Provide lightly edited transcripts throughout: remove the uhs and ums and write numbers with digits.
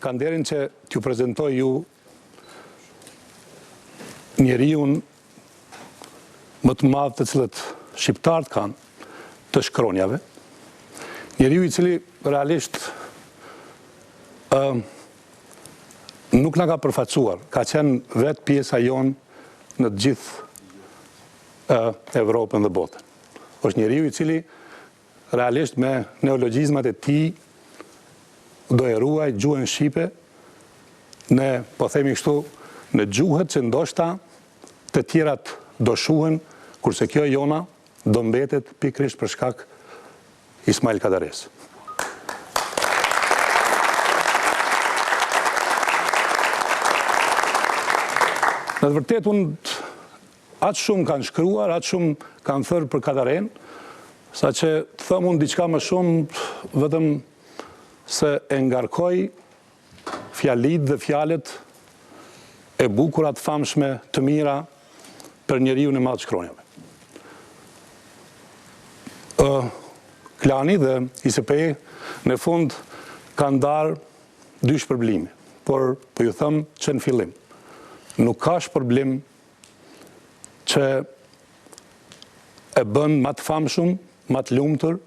kanë nderin që t'ju prezentoj ju njeriun më të madh të cilët shqiptarët kanë të shkronjave. Njeriu i cili realisht nuk na ka përfaqësuar, ka qenë vetë pjesa jonë në të gjithë Evropën dhe botën. Është njeriu i cili realisht me neologjizmat e tij do e ruaj gjuhën shqipe në, po themi kështu, në gjuhët që ndoshta të tjerat do shuhen, kurse kjo jona do mbetet pikërisht për shkak Ismail Kadares. Në të vërtet, unë atë shumë kanë shkruar, atë shumë kanë thërë për Kadaren, sa që të thëmë unë diçka më shumë vetëm se e ngarkoj fjalit dhe fjalet e bukurat famshme të mira për njeriu në madh shkronjave. Klani dhe ISP-i në fund kanë darë dy shpërblime, por po ju them që në fillim nuk ka shpërblim që e bën më të famshëm, më të lumtur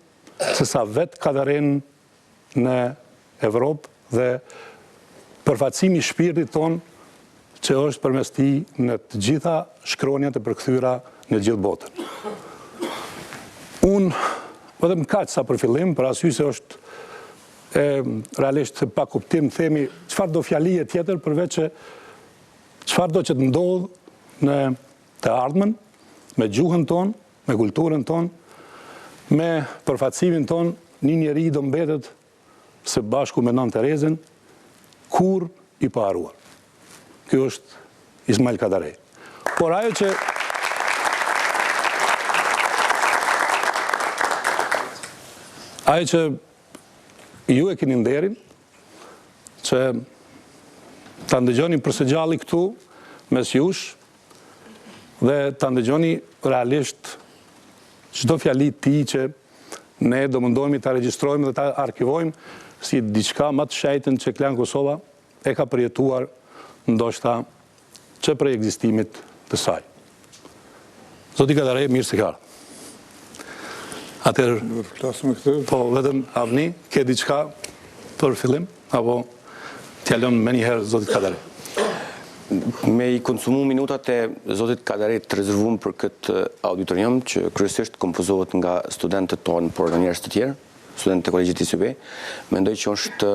se sa vetë Kadaren në Evropë dhe përfaqësimi i shpirtit ton që është përmes tij në të gjitha shkronjat e përkthyera në gjithë botën. Unë vetëm kaq sa për fillim, për arsye se është realisht pa kuptim themi çfarë do fjalie tjetër përveç që çfarë do që të ndodh në të ardhmen, me gjuhën ton, me kulturën ton, me përfaqësimin ton, një njeri do mbetet së bashku me Nën Terezën, kur i pa haruar. Ky është Ismail Kadare. Por ajo që ju e keni nderin, që ta ndëgjoni për së gjalli këtu mes jush dhe ta ndëgjoni realisht çdo fjali ti që ne do mundohemi ta regjistrojmë dhe ta arkivojmë si diçka më të shejtën që Klan Kosova e ka përjetuar ndoshta që prej ekzistimit të saj. Zoti Kadare, mirë se ka. Atëherë, po vetëm Avni, ke diçka për fillim, apo t'jalon me njëherë Zotit Kadare? Me i konsumu minutat e Zotit Kadare të rezervuar për këtë auditorium, që kryesisht kompozohet nga studentët tonë, por në njerëz të tjerë, studentët e Kolegjit ISP, mendoj që është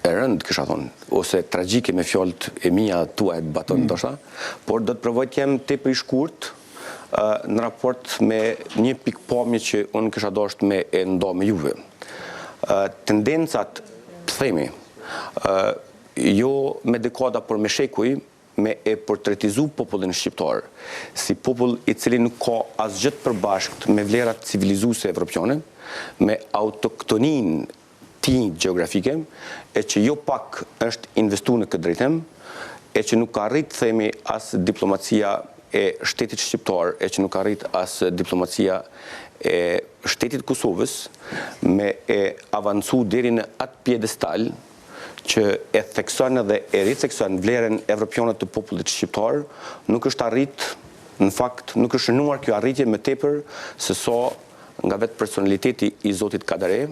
e rëndë, kisha thonë, ose tragjike me fjalët e mia tua e baton ndoshta, por do të provoj të jem tepër i shkurt në raport me një pikpamje që unë kisha dashur me e ndo me juve. Tendencat, themi, jo me dekada, por me shekuj, me e portretizu popullin shqiptar si popull i cili nuk ka asgjë të përbashkët me vlerat civilizuese evropiane, me autoktonin ti gjeografike, e që jo pak është investu në këtë drejtim, e që nuk ka arrit, themi, as diplomacia e shtetit shqiptar, e që nuk arrit as diplomacia e shtetit Kosovës, me e avancu deri në atë pjedestal që e thekson dhe e rithekson vlerën evropiane të popullit shqiptar, nuk është arrit, në fakt, nuk është shënuar kjo arritje me tepër se sa nga vetë personaliteti i Zotit Kadare,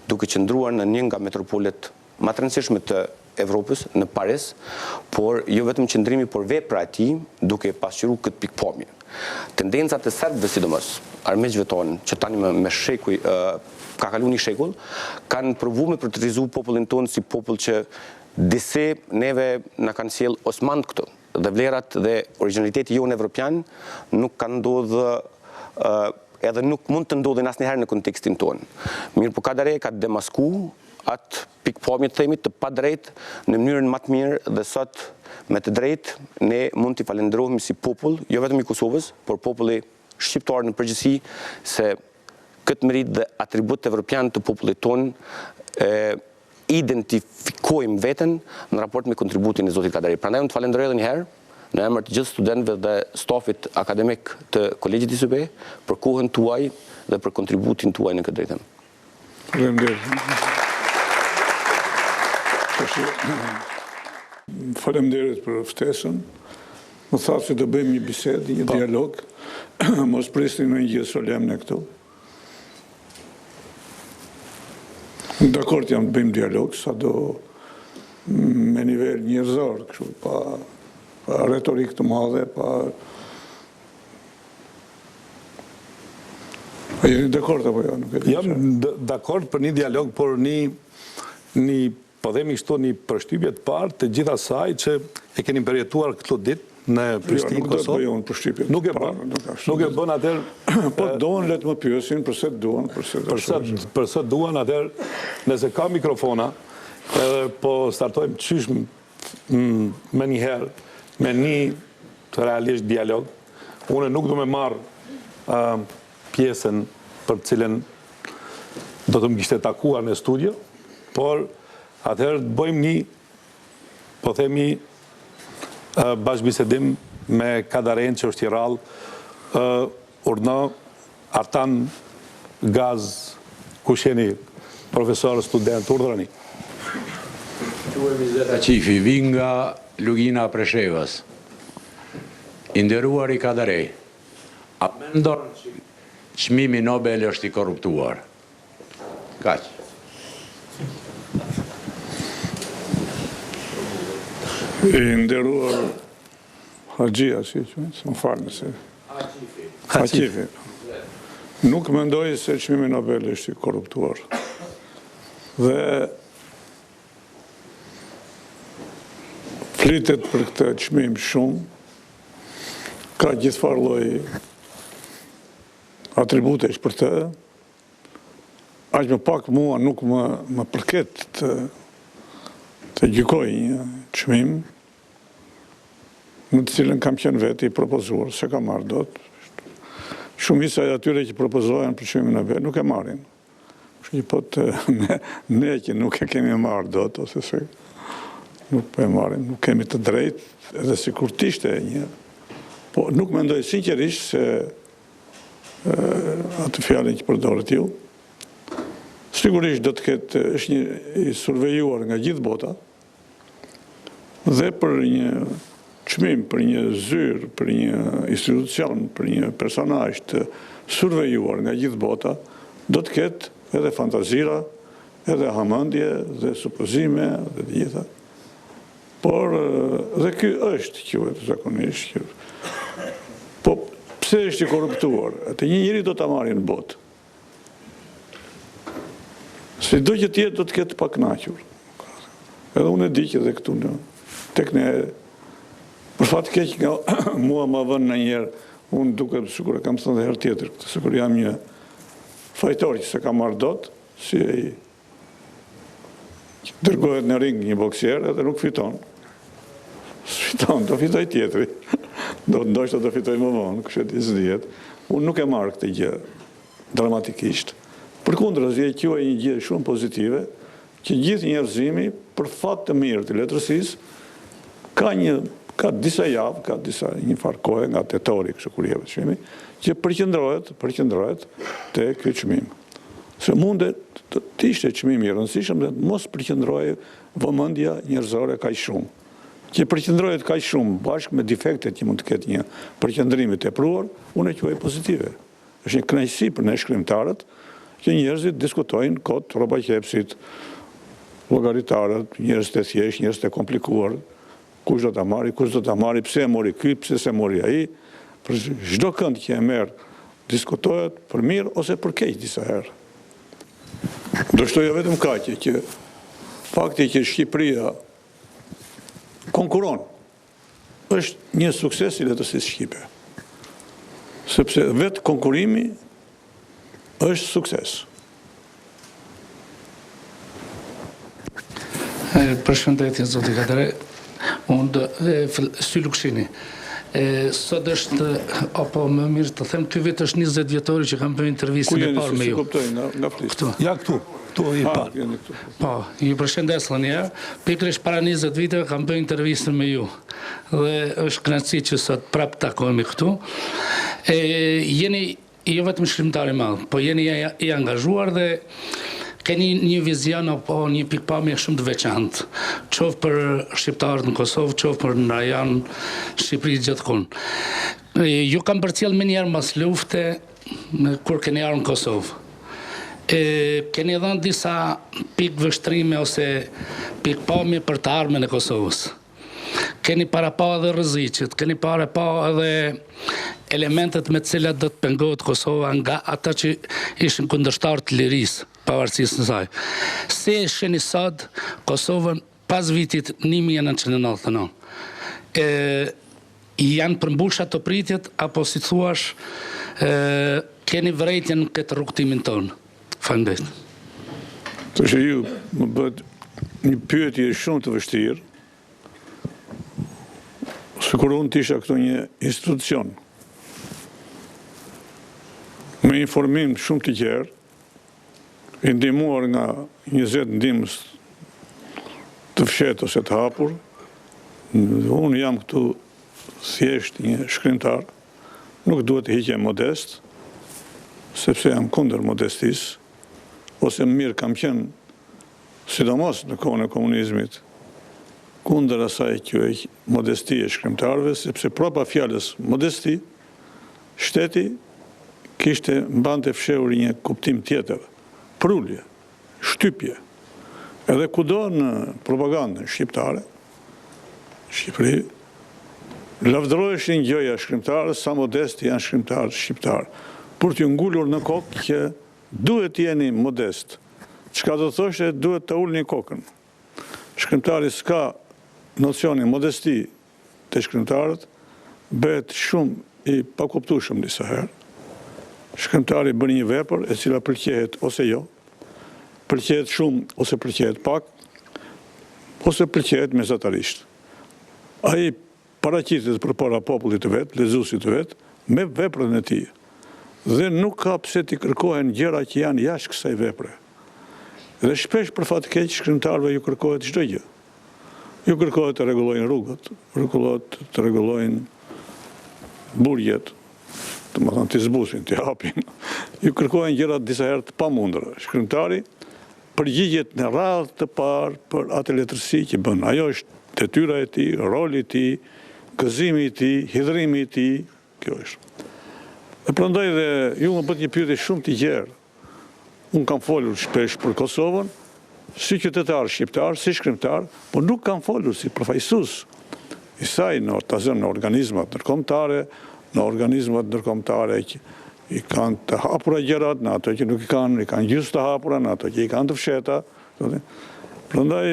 duke qëndruar në një nga metropolet më të rëndësishme të Evropës, në Paris, por jo vetëm qëndrimi, por vepra e tij, duke pasqyruar këtë pikpamje. Tendencat e serbëve, sidomos, armiqve tonë, që tani me shekuj, ka kaluar një shekull, kanë provuar me portretizu popullin tonë si popull që disi neve na kanë sjell Osman këtu, dhe vlerat dhe origjinaliteti jonë evropian nuk kanë ndodhur edhe nuk mund të ndodhin asnjëherë në kontekstin tonë. Mirë po Kadare ka demasku atë pikpamje të themit të pa drejt në mënyrën më të mirë dhe sot me të drejt ne mund t'i falenderojmë si popull, jo vetëm i Kosovës, por populli shqiptar në përgjithësi se këtë merit dhe atribut evropian të popullit tonë identifikojmë veten në raport me kontributin e Zotit Kadare. Prandaj unë të falenderoj edhe një herë në emër të gjithë studentëve dhe stafit akademik të Kolegjit ISP për kohën tuaj dhe për kontributin tuaj në këtë drejtim. Faleminderit për ftesën. Më tha se do bëjmë një bisedë, një dialog. Mos prisni në një gjë solemne këtu. Dakord jam të bëjmë dialog, sado me nivel njerëzor, kështu, pa retorik të madhe, pa jeni dakord apo jo? Jam dakord për një dialog, por një po themi kështu një përshtypje të parë të gjithë asaj që e keni përjetuar këto ditë në Prishtinë, Kosovë. Nuk e bën. Nuk e bën atëherë. Po duan le të më pyesin përse duan, përse duan atëherë, nëse ka mikrofona, edhe po startojmë qysh me një herë, me një të realisht dialog. Unë nuk do me marr pjesën për cilën do të më kishte takuar në studio, por atëherë të bëjmë një, po themi, bashkëbisedim me Kadaren që është i rallë, Urna, Artan, Gaz, Kusheni, profesor, student, urdhrani. Quemi Zeta Qifi, vi nga Lugina Preshevës, i nderuar i Kadarej. A mendon që çmimi Nobel është i korruptuar? Kaq. I nderuar Haxhia, si që më falë nëse. Haqifi. Nuk mendoj se çmimi Nobel është i korruptuar. Dhe flitet për këtë çmim shumë, ka gjithfar lloj atributesh për të, aq më pak mua nuk më përket të gjykoj një çmim në të cilën kam qenë vetë i propozuar, se kam marrë dot. Shumica e atyre që propozohen për çmimin Nobel nuk e marrin. Kështu që po ne që nuk e kemi marrë dot, ose se nuk po e marrim, nuk kemi të drejtë, edhe sikur të ishte një. Po nuk mendoj sinqerisht se atë fjalën që përdoret ju, sigurisht do të ketë, është një i survejuar nga gjithë bota, dhe për një çmim, për një zyrë, për një institucion, për një personazh të survejuar nga gjithë bota, do të ketë edhe fantazira, edhe hamendje, dhe supozime, dhe të gjitha. Por dhe ky është quhet zakonisht. Po pse është i korruptuar? Atë një njeri do ta marrë në botë. Se do që tjetë do të ketë pakënaqur. Edhe unë e di që dhe këtu në tek ne, për fat keq nga mua ma vën në njerë, unë duke sikur e kam thënë dhe herë tjetër, sikur jam një fajtor që se kam marrë dot, si e i dërgohet në ring një boksier edhe nuk fiton. Fiton, do fitoj tjetri. Ndoshta do fitoj më vonë, kështu që s'dihet. Unë nuk e marr këtë gjë dramatikisht. Përkundër, e quaj një gjë shumë pozitive, që gjithë njerëzimi, për fat të mirë të letërsisë, ka disa javë, ka disa një farë kohë nga tetori, kështu kur jepet çmimi, që përqendrohet te ky çmim. Se mundet të ishte çmimi i rëndësishëm dhe mos përqendrohej vëmendja njerëzore kaq shumë. Që përqendrohet kaq shumë bashkë me defektet që mund të ketë një përqendrim i tepruar, unë e quaj pozitive. Është një kënaqësi për ne shkrimtarët që njerëzit diskutojnë kot rroba qepsit, llogaritarët, njerëz të thjeshtë, njerëz të komplikuar, kush do ta marri, pse e mori ky, pse se mori ai, për çdo kënd që e merr diskutohet për mirë ose për keq disa herë. Do shtoja vetëm kaq që fakti që Shqipëria konkuron është një sukses i letërsisë shqipe. Sepse vetë konkurimi është sukses. Përshëndetje, zoti Kadare. Unë Sy Lukshini. Sot është, apo më mirë të them, ky vit është 20 vjetori që kam bërë intervistën e parë me ju. Ku jeni, nga flisë? Ja këtu i parë. Po, ju përshëndes një herë. Pikërisht para 20 viteve kam bërë intervistën me ju. Dhe është kënaqësi që sot prap takohemi këtu. Jeni jo vetëm shkrimtar i madh, po jeni i angazhuar dhe keni një vizion apo një pikpamje shumë të veçantë, qoftë për shqiptarët në Kosovë, qoftë për në rajon Shqipëri gjithkund. Ju kam përcjell më njerë mas lufte kur keni ardhur në Kosovë. Keni dhënë disa pikë vështrime ose pikpamje për të ardhmen e Kosovës. Keni para pa edhe rreziqet, keni para pa edhe elementet me të cilat do të pengohet Kosova nga ata që ishin kundërshtar të lirisë, pavarësisë në saj. Si e shihni sot Kosovën pas vitit 1999? Janë përmbush ato pritjet apo si thuash keni vërejtjen këtë rrugtimin tonë? Faleminderit. Të që ju më bët një pyetje shumë të vështirë, sikur unë të isha këtu një institucion me informim shumë të gjerë, i ndihmuar nga 20 ndihmës të fshetë ose të hapur. Unë jam këtu thjesht një shkrimtar, nuk duhet të hiqem modest, sepse jam kundër modestisë, ose më mirë kam qenë, sidomos në kohën e komunizmit, kundër asaj quaj modesti e shkrimtarëve, sepse prapa fjalës modesti, shteti kishte mbante fshehur një kuptim tjetër, prulje, shtypje. Edhe kudo në propagandën shqiptare, Shqipëri, lavdëroheshin gjëja shkrimtarës, sa modesti janë shkrimtarë shqiptarë, për t'ju ngullur në kokë që duhet jeni modest. Çka do të thoshte, duhet të ulni kokën. Shkrimtari s'ka nocionin modesti të shkrimtarët, bëhet shumë i pakuptueshëm disa herë. Shkrimtari bën një vepër e cila pëlqehet ose jo, pëlqehet shumë ose pëlqehet pak, ose pëlqehet mesatarisht. Ai paraqitet përpara popullit të vet, lexuesit të vet, me veprën e tij. Dhe nuk ka pse t'i kërkohen gjëra që janë jashtë kësaj vepre. Dhe shpesh për fat keq shkrimtarëve ju kërkohet çdo gjë. Ju kërkohet të rregullojnë rrugët, kërkohet të rregullojnë burjet, domethënë të zbusin, të hapin. Ju kërkohen gjëra disa herë të pamundura. Shkrimtari përgjigjet në radhë të parë për atë letërsi që bën. Ajo është detyra e tij, roli i tij, gëzimi i tij, hidhrimi i tij, kjo është. Dhe prandaj dhe ju më bët një pyetje shumë të gjerë. Unë kam folur shpesh për Kosovën, si qytetar shqiptar, si shkrimtar, por nuk kam folur si përfaqësues i saj në organizmat ndërkombëtare, në organizmat ndërkombëtare që i kanë të hapura gjërat, në ato që nuk i kanë gjysmë të hapura, në ato që i kanë të fsheta. Prandaj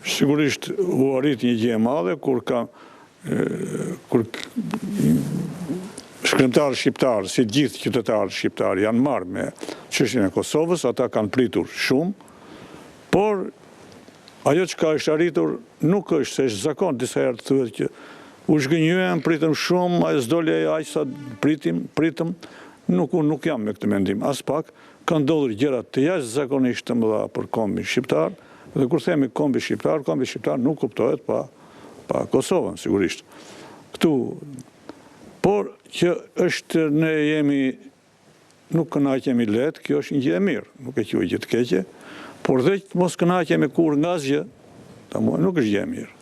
sigurisht u arrit një gjë e madhe kur shkrimtarë shqiptarë, si gjithë qytetarë shqiptarë janë marrë me çështjen e Kosovës, ata kanë pritur shumë, por ajo që është arritur nuk është se është zakon, disa herë të thuhet që u zhgënjyen, pritëm shumë, a s'doli aq sa pritëm, nuk jam me këtë mendim, as pak, kanë ndodhur gjëra të jashtëzakonisht të mëdha për kombin shqiptar, dhe kur themi kombi shqiptar nuk kuptohet pa Kosovën, sigurisht. Këtu, por që është ne jemi, nuk kënaqemi lehtë, kjo është një gjë e mirë, nuk e quaj gjë të keqe, por dhe mos kënaqemi kur nga asgjë, nuk është gjë e mirë.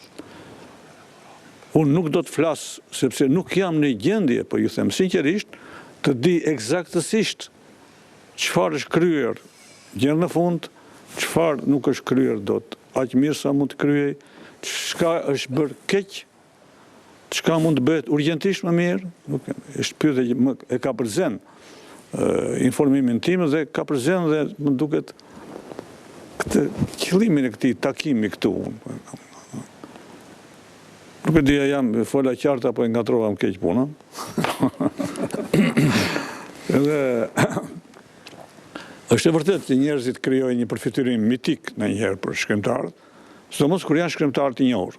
Unë nuk do të flas sepse nuk jam në gjendje, po ju them sinqerisht, të di eksaktësisht çfarë është kryer gjë në fund, çfarë nuk është kryer dot aq mirë sa mund të kryej, çka është bërë keq, çka mund të bëhet urgjentisht më mirë, është pyetje që e ka përzen informimin tim dhe ka përzen dhe më duket këtë qëllimin e këtij takimi këtu. Nuk e dija jam fola qartë apo e ngatrova më keq puna. Edhe është e vërtetë që njerëzit krijojnë një përfiturim mitik ndonjëherë për shkrimtarët, sidomos kur janë shkrimtarë të njohur.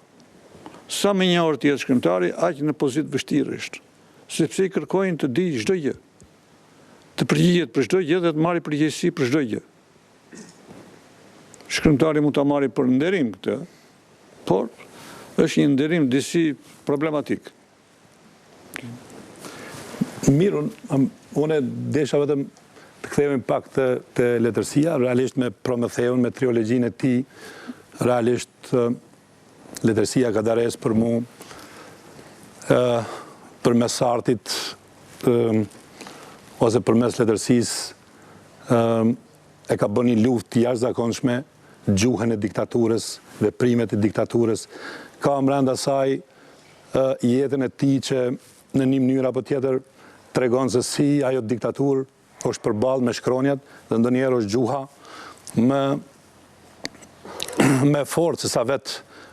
Sa më njohur të jetë shkrimtari, aq në pozitë vështirë është, sepse i kërkojnë të di çdo gjë, të përgjigjet për çdo gjë dhe të marrë përgjegjësi për çdo gjë. Shkrimtari mund ta marrë për nderim këtë, por është një nderim disi problematik. Mirë, unë desha vetëm të kthehemi pak të letërsia, realisht me Prometheun, me triologjinë e tij, realisht letërsia ka dares për mu, përmes artit, ose përmes letërsisë, e ka bën një luftë jashtëzakonshme, gjuhën e diktaturës, veprimet e diktaturës, ka brenda saj jetën e tij që në një mënyrë apo tjetër tregon se si ajo diktaturë është përballë me shkronjat dhe ndonjëherë është gjuha me forcë sa vetë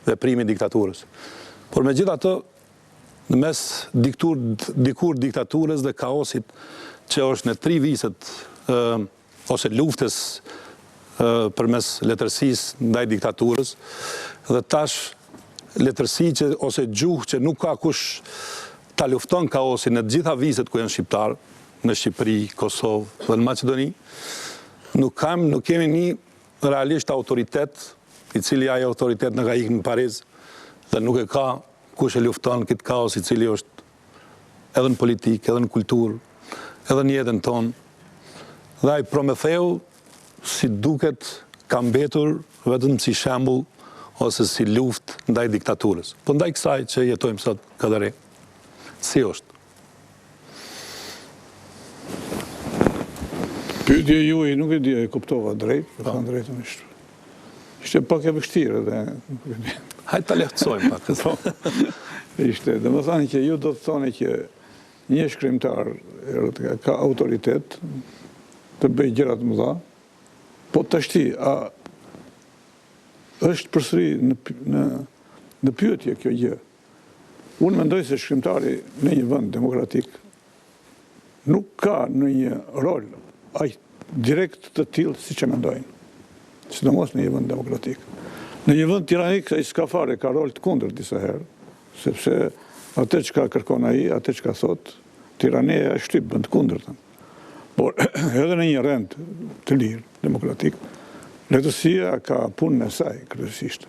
veprimi i diktaturës. Por megjithatë, në mes dikur diktaturës dhe kaosit që është në 3 viset ose luftës përmes letërsisë ndaj diktaturës, dhe tash letërsi ose gjuhë që nuk ka kush ta lufton kaosin në të gjitha viset ku janë shqiptarë, në Shqipëri, Kosovë dhe në Maqedoni, nuk kemi një realisht autoritet, i cili ajo autoritet në ka ikë në Pariz, dhe nuk e ka kush e lufton këtë kaos i cili është edhe në politikë, edhe në kulturë, edhe në jetën tonë. Dhe ai Prometheu, si duket, ka mbetur vetëm si shembull ose si luftë ndaj diktaturës. Po ndaj kësaj që jetojmë sot këtëre. Si është? Pyetje juaj nuk e di, e kuptova drejt, po kanë drejtën ishte. Ishte pak e vështirë dhe nuk e di. Hajde ta lehtësojmë pak. Ishte, domethënë që ju do të thoni që një shkrimtar ka autoritet të bëjë gjëra të mëdha, po tashti a është përsëri në pyetje kjo gjë. Unë mendoj se shkrimtari në një vend demokratik nuk ka në një rol direkt të tillë si që mendojnë, sidomos në një vend demokratik. Në një vend tiranik ai s'ka fare, ka rol të kundërt disa herë, sepse atë që ka kërkon ai, atë që ka thot, tirania e shtyp bën të kundërtën. Por edhe në një rend të lirë demokratik, letërsia ka punën e saj kryesisht.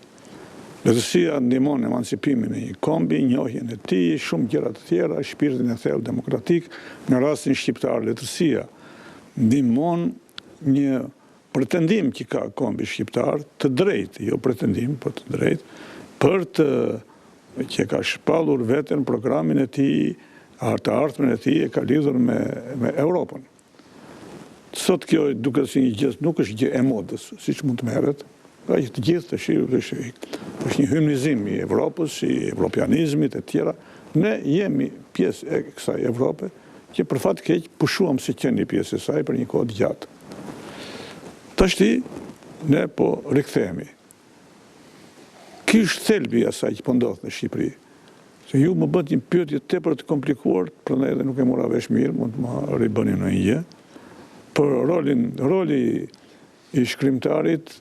Letërsia ndihmon emancipimin e një kombi, njohjen e tij, shumë gjëra të tjera, shpirtin e thellë demokratik. Në rastin shqiptar, letërsia ndihmon një pretendim që ka kombi shqiptar të drejtë, jo pretendim, por të drejtë, për që ka shpallur veten programin e tij, të ardhmen e tij e ka lidhur me Europën. Sot kjo duket si një gjë, nuk është gjë e modës, siç mund të merret. Ai të gjithë është një hymnizim i Evropës, i evropianizmit e tjera. Ne jemi pjesë e kësaj Evrope, që për fat keq pushuam si qenë pjesë e saj për një kohë të gjatë. Tashti ne po rikthehemi. Ky është thelbi i asaj që po ndodh në Shqipëri. Se ju më bët një pyetje tepër të komplikuar, prandaj edhe nuk e mora vesh mirë, mund të më ribëni në një gjë. Për roli i shkrimtarit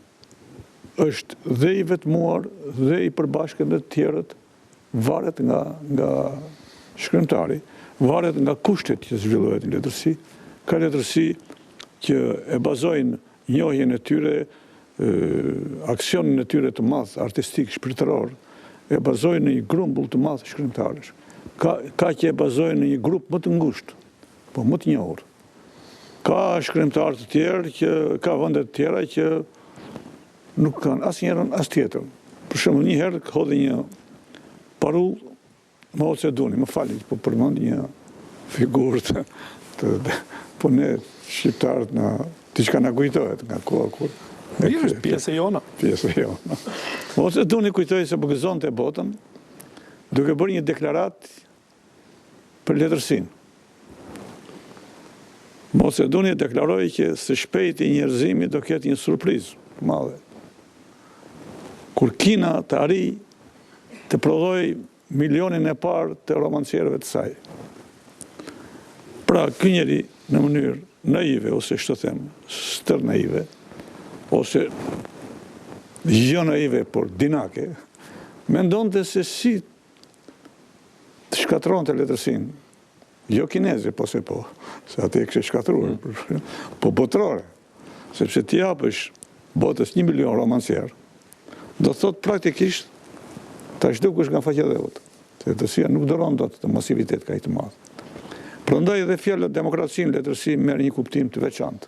është dhe i vetmuar dhe i përbashkët dhe të tjerët, varet nga shkrimtari, varet nga kushtet që zhvillohet në letërsi. Ka letërsi që e bazojnë njohjen e tyre, aksionin e tyre të madh, artistik, shpirtëror, e bazojnë në një grumbull të madh shkrimtarësh. Ka që e bazojnë në një grup më të ngushtë, po më të njohur. Ka shkrimtarë të tjerë, ka vende të tjera që nuk kanë asnjërin as tjetrën. Për shembull, një herë hodhi një parull Mao Zedongi, më falni, po përmend një figurë po ne shqiptarët diçka na kujtohet nga koha kur është pjesë e jona. Pjesë e jona. Mao Zedongi kujtoi se po gëzonte botën duke bërë një deklaratë për letërsinë. Mao Zedongi deklaroi që së shpejti njerëzimi do ketë një surprizë të madhe. Kur Kina të arrijë të prodhoj milionin e parë të romancierëve të saj. Pra, ky njeri në mënyrë naive, ose ç'të them, stër naive, ose jo naive, por dinake, mendonte se si të shkatronte letërsinë. Jo kineze, po se atë e kishte shkatruar, po botërore. Sepse ti japësh botës 1 milion romancier, do thot praktikisht ta zhdukush nga faqe dheut. Se letërsia nuk doron dot të masivitet kaq të madh. Prandaj edhe fjala demokraci në letërsi merr një kuptim të veçantë.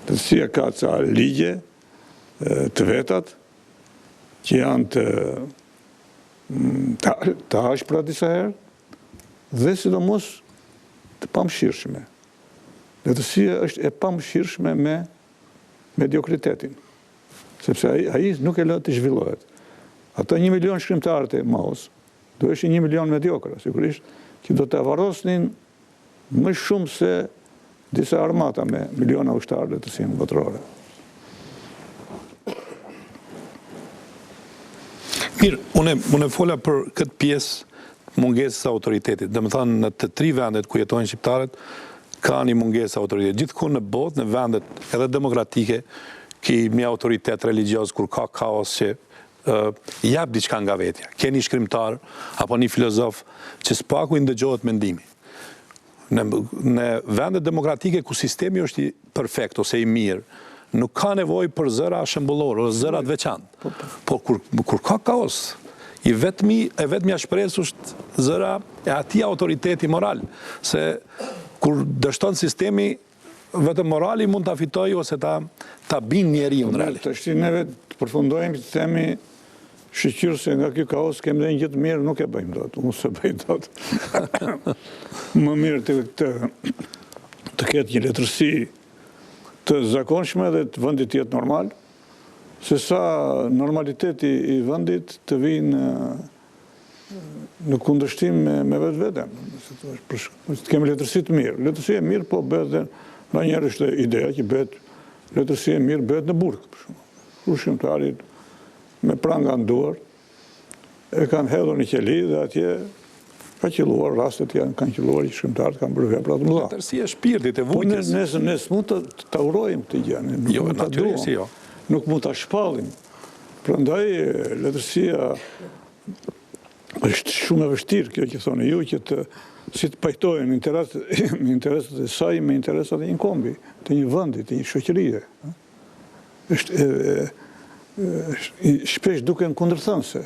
Letërsia ka ca ligje të vetat që janë të ashpra disa herë dhe sidomos të pamëshirshme. Letërsia është e pamëshirshme me mediokritetin, sepse ai nuk e lë të zhvillohet. Ata 1 milion shkrimtarët e Maos do ishin 1 milion mediokra, sigurisht, që do të varrosnin më shumë se disa armata me miliona ushtarë letërsinë botërore. Mirë, unë fola për këtë pjesë mungesës së autoritetit. Domethënë në të 3 vendet ku jetojnë shqiptarët ka një mungesë autoritetit. Gjithkund në botë, në vendet edhe demokratike, një autoritet religios kur ka kaos që jap diçka nga vetja. Ke një shkrimtar apo një filozof që s'paku i ndëgjohet mendimi. Në vendet demokratike ku sistemi është i perfekt ose i mirë, nuk ka nevojë për zëra shembullore ose zëra të veçantë. Po kur ka kaos, e vetmja shpresë është zëra e atij autoriteti moral, se kur dështon sistemi, vetëm morali mund ta fitojë ose ta bind njeriu në realitet. Tash ne vetë përfundojmë të themi shqyr se nga ky kaos kemi dhënë gjë të mirë, nuk e bëjmë dot, unë s'e bëj dot. Më mirë të ketë një letërsi të zakonshme dhe të vendit të jetë normal, se sa normaliteti i vendit të vinë në kundërshtim me vetveten. Kemi letërsi të mirë. Letërsi e mirë, po bëhet dhe nga njerë është ideja që bëhet letërsi e mirë bëhet në burg. Shkrimtarit me pranga në duar e kanë hedhur në qeli dhe atje ka qelluar rastet kanë qelluar që shkrimtarët kanë bërë vepra të mëdha. Letërsia e shpirtit e vujtjes. Po ne s'mund ta urojmë këtë gjë. Jo, natyrisht jo. Nuk mund ta shpallim. Prandaj letërsia është shumë e vështirë kjo që thonë ju që si të pajtojnë interesat e saj me interesat e një kombi, të një vendi, të një shoqërie. Shpesh duken kundërthënëse.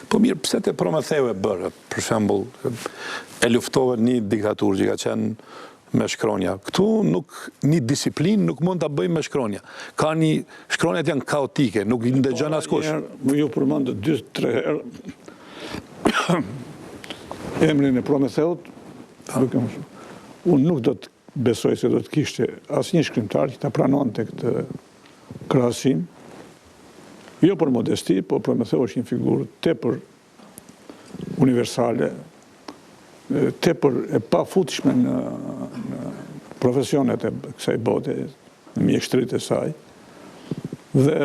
Po mirë, pse te Prometheu e bërë, për shembull, e luftove një diktaturë që ka qenë me shkronja. Këtu një disiplinë nuk mund ta bëjmë me shkronja. Ka një shkronjat janë kaotike, nuk i ndëgjon askush. Ju përmendë 2-3 herë emrin e Prometheut. Unë nuk do të besoj se do të kishte asnjë shkrimtar që ta pranonte këtë krahasim. Jo për modesti, po Prometheu është një figurë tepër universale, tepër e pafutshme në profesionet e kësaj bote, në mjeshtrit e saj. Dhe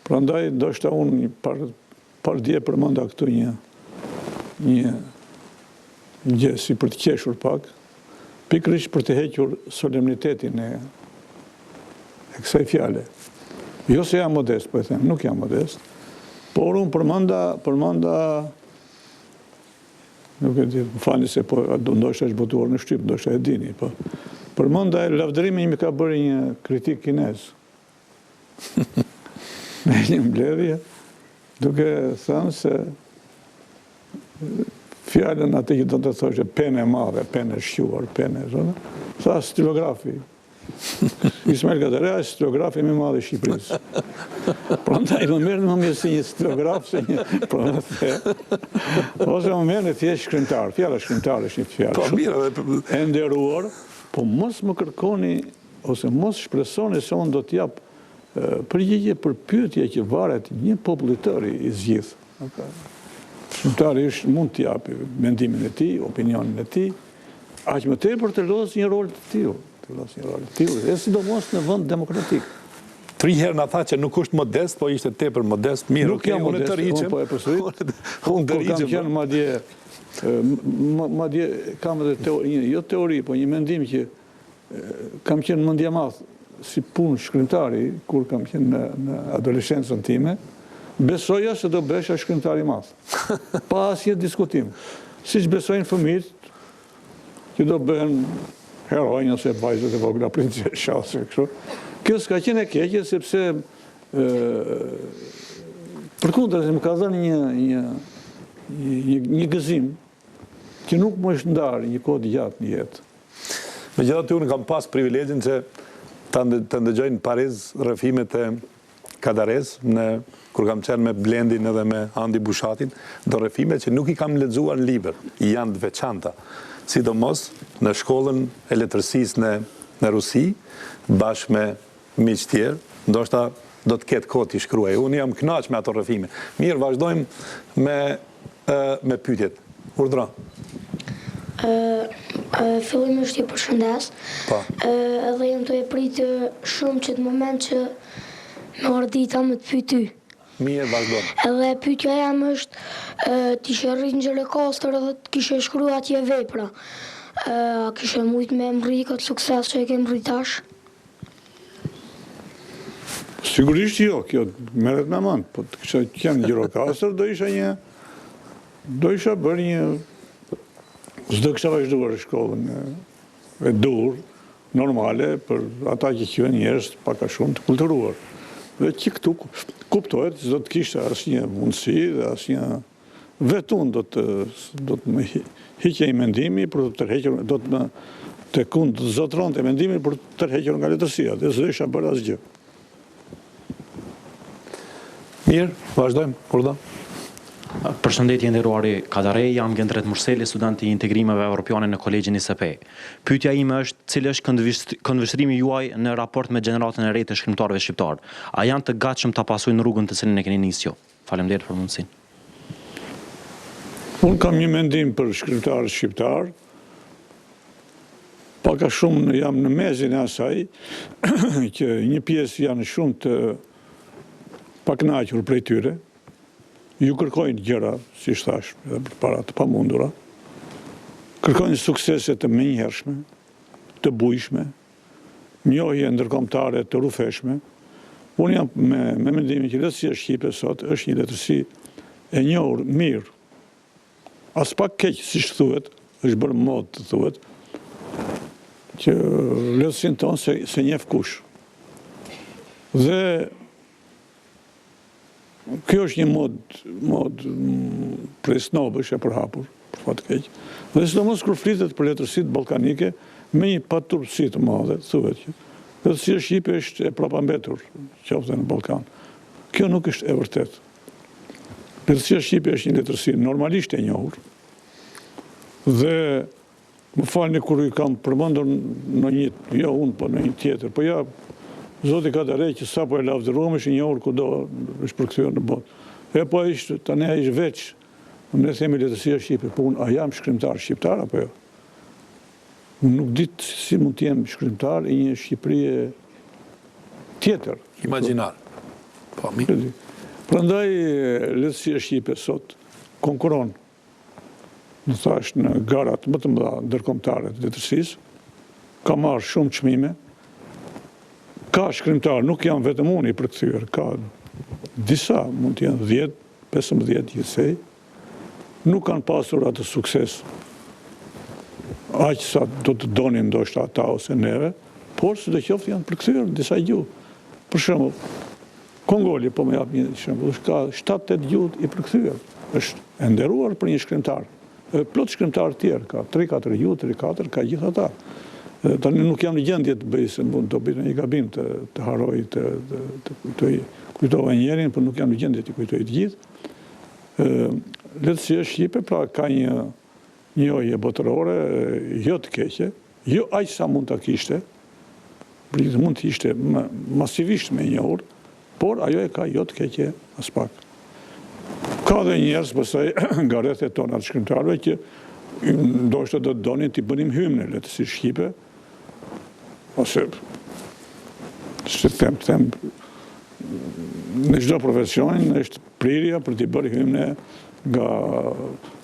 prandaj ndoshta unë par dje përmenda këtu një gjë si për të qeshur pak, pikërisht për të hequr solemnitetin e kësaj fjale. Jo se jam modest, po e them, nuk jam modest, por unë përmenda nuk e di, më falni se po ndoshta është botuar në shtyp, ndoshta e dini, po përmenda lavdërimin më ka bërë një kritik kinez. Me një mbledhje, duke thënë se fjalën atë që do të thoshte penë e madhe, penë e shquar, sa stilografi. Ismail Kadarea është stilografi më i madh i Shqipërisë. Prandaj më merr më mirë si një stilograf se një Prometheu. Ose më merr thjesht shkrimtar. Fjala shkrimtar është një fjalë. Po mirë, e nderuar, po mos më kërkoni ose mos shpresoni se unë do të jap përgjigje për pyetje që varet një popull i tërë i zgjidh. Shkrimtari mund të japi mendimin e tij, opinionin e tij, aq më tepër të lozë një rol të tillë. E sidomos në vend demokratik. 3 herë na tha që nuk është modest, po ishte tepër modest. Mirë, nuk jam modest, unë po e përsërit. Unë kam qenë madje kam edhe jo teori, po një mendim që kam qenë mendje madh si punë shkrimtari kur kam qenë në adoleshencën time, besoja se do besha shkrimtar i madh. Pa asnjë diskutim. Siç besojnë fëmijët që do bëhen heronj ose vajzët e vogla princesha ose kështu. Kjo s'ka qenë e keqe sepse përkundër se më ka dhënë një gëzim që nuk më është ndarë një kohë gjatë në jetë. Megjithatë, unë kam pas privilegjin që të ndëgjoj në Pariz rrëfimet e Kadarez, kur kam qenë me Blendin edhe me Andi Bushatin, do rrëfime që nuk i kam lexuar në libër, janë të veçanta, sidomos në shkollën e letërsisë në Rusi, bashkë me miq tjerë, ndoshta do të ketë kohë t'i shkruaj. Unë jam kënaq me ato rrëfime. Mirë, vazhdojmë me pyetjet. Urdhra. Fillimisht ju përshëndes. Po. Edhe jam të e pritë shumë që të moment që më ardita me të pyety. Mirë, vazhdojmë. Edhe pyetja jam është t'ishe rrit në Gjerikastër edhe të kishe shkruar atje vepra. A kishe mujt me mri këtë sukses që e ke mri tash? Sigurisht jo, kjo merret me mend, po të kisha qenë në Gjirokastër, do isha bërë një, s'do kisha vazhduar shkollën e dur, normale, për ata që quhen njerëz pak a shumë të kulturuar. Dhe që këtu kuptohet që do të kishte asnjë mundësi dhe asnjë vetun do të më hiqej mendimi për të tërhequr, do të më tekun të zotronte mendimin për të tërhequr nga letërsia, dhe s'do isha bërë asgjë. Mirë, vazhdojmë. Urdhra. Përshëndetje nderuari Kadarej, jam Gendret Murseli, student i integrimeve evropiane në kolegjin ISP. Pyetja ime është, cili është këndvështrimi juaj në raport me gjeneratën e re të shkrimtarëve shqiptar? A janë të gatshëm ta pasojnë rrugën të cilën e keni nisë ju? Faleminderit për mundësinë. Unë kam një mendim për shkrimtarët shqiptar, pak a shumë jam në mezin e asaj, që një pjesë janë shumë të pakënaqur prej tyre, ju kërkojnë gjëra, si thash, edhe përpara të pamundura, kërkojnë suksese të menjëhershme, të bujshme, njohje ndërkombëtare të rrufeshme. Unë jam me mendimin që letërsia shqipe sot është një letërsi e njohur mirë, as pak keq siç thuhet, është bërë mod të thuhet, që letërsinë tonë se njeh kush. Dhe kjo është një mod prej snobësh e përhapur, për fat keq. Dhe sidomos kur flitet për letërsitë ballkanike, me një paturpsi të madhe, thuhet që letërsia shqipe është e propambetur, qoftë në Ballkan. Kjo nuk është e vërtetë. Letërsia shqipe është një letërsi normalisht e njohur. Dhe më falni kur i kam përmendur në një, jo unë, po në një tjetër, po ja Zoti Kadarej që sapo e lavdëruam është i njohur kudo, është përkthyer në botë. E po ishte tani ai është veç, ne themi letërsia shqipe, po unë a jam shkrimtar shqiptar apo jo? Unë nuk di si mund të jem shkrimtar i një Shqipërie tjetër. Imagjinar. Po, mirë. Prandaj letërsia shqipe sot konkuron, në thash, në garat më të mëdha ndërkombëtare të letërsisë, ka marrë shumë çmime. Ka shkrimtar, nuk janë vetëm unë i përkthyer, ka disa, mund të janë 10, 15 gjithsej, nuk kanë pasur atë sukses aq sa do të donin ndoshta ata ose neve, por sidoqoftë janë përkthyer në disa gjuhë. Për shembull, Kongoli, po më jap një shembull, ka 7-8 gjuhë i përkthyer. Është e nderuar për një shkrimtar. Plot shkrimtar të tjerë, ka 3-4 gjuhë, 3-4, ka gjithë ata. Tani nuk jam në gjendje të bëj se mund të bëj një gabim të haroj të kujtova njerin, por nuk jam në gjendje të kujtoj të gjithë. Letërsia shqipe pra ka një njohje botërore, jo të keqe, jo aq sa mund ta kishte, mund të ishte masivisht më e njohur, por ajo e ka jo të keqe as pak. Ka dhe njerëz pastaj nga rrethet tona të shkrimtarëve që ndoshta do të donin t'i bënim hymne letërsisë shqipe, ose që them në çdo profesion është prirja për t'i bërë hymne nga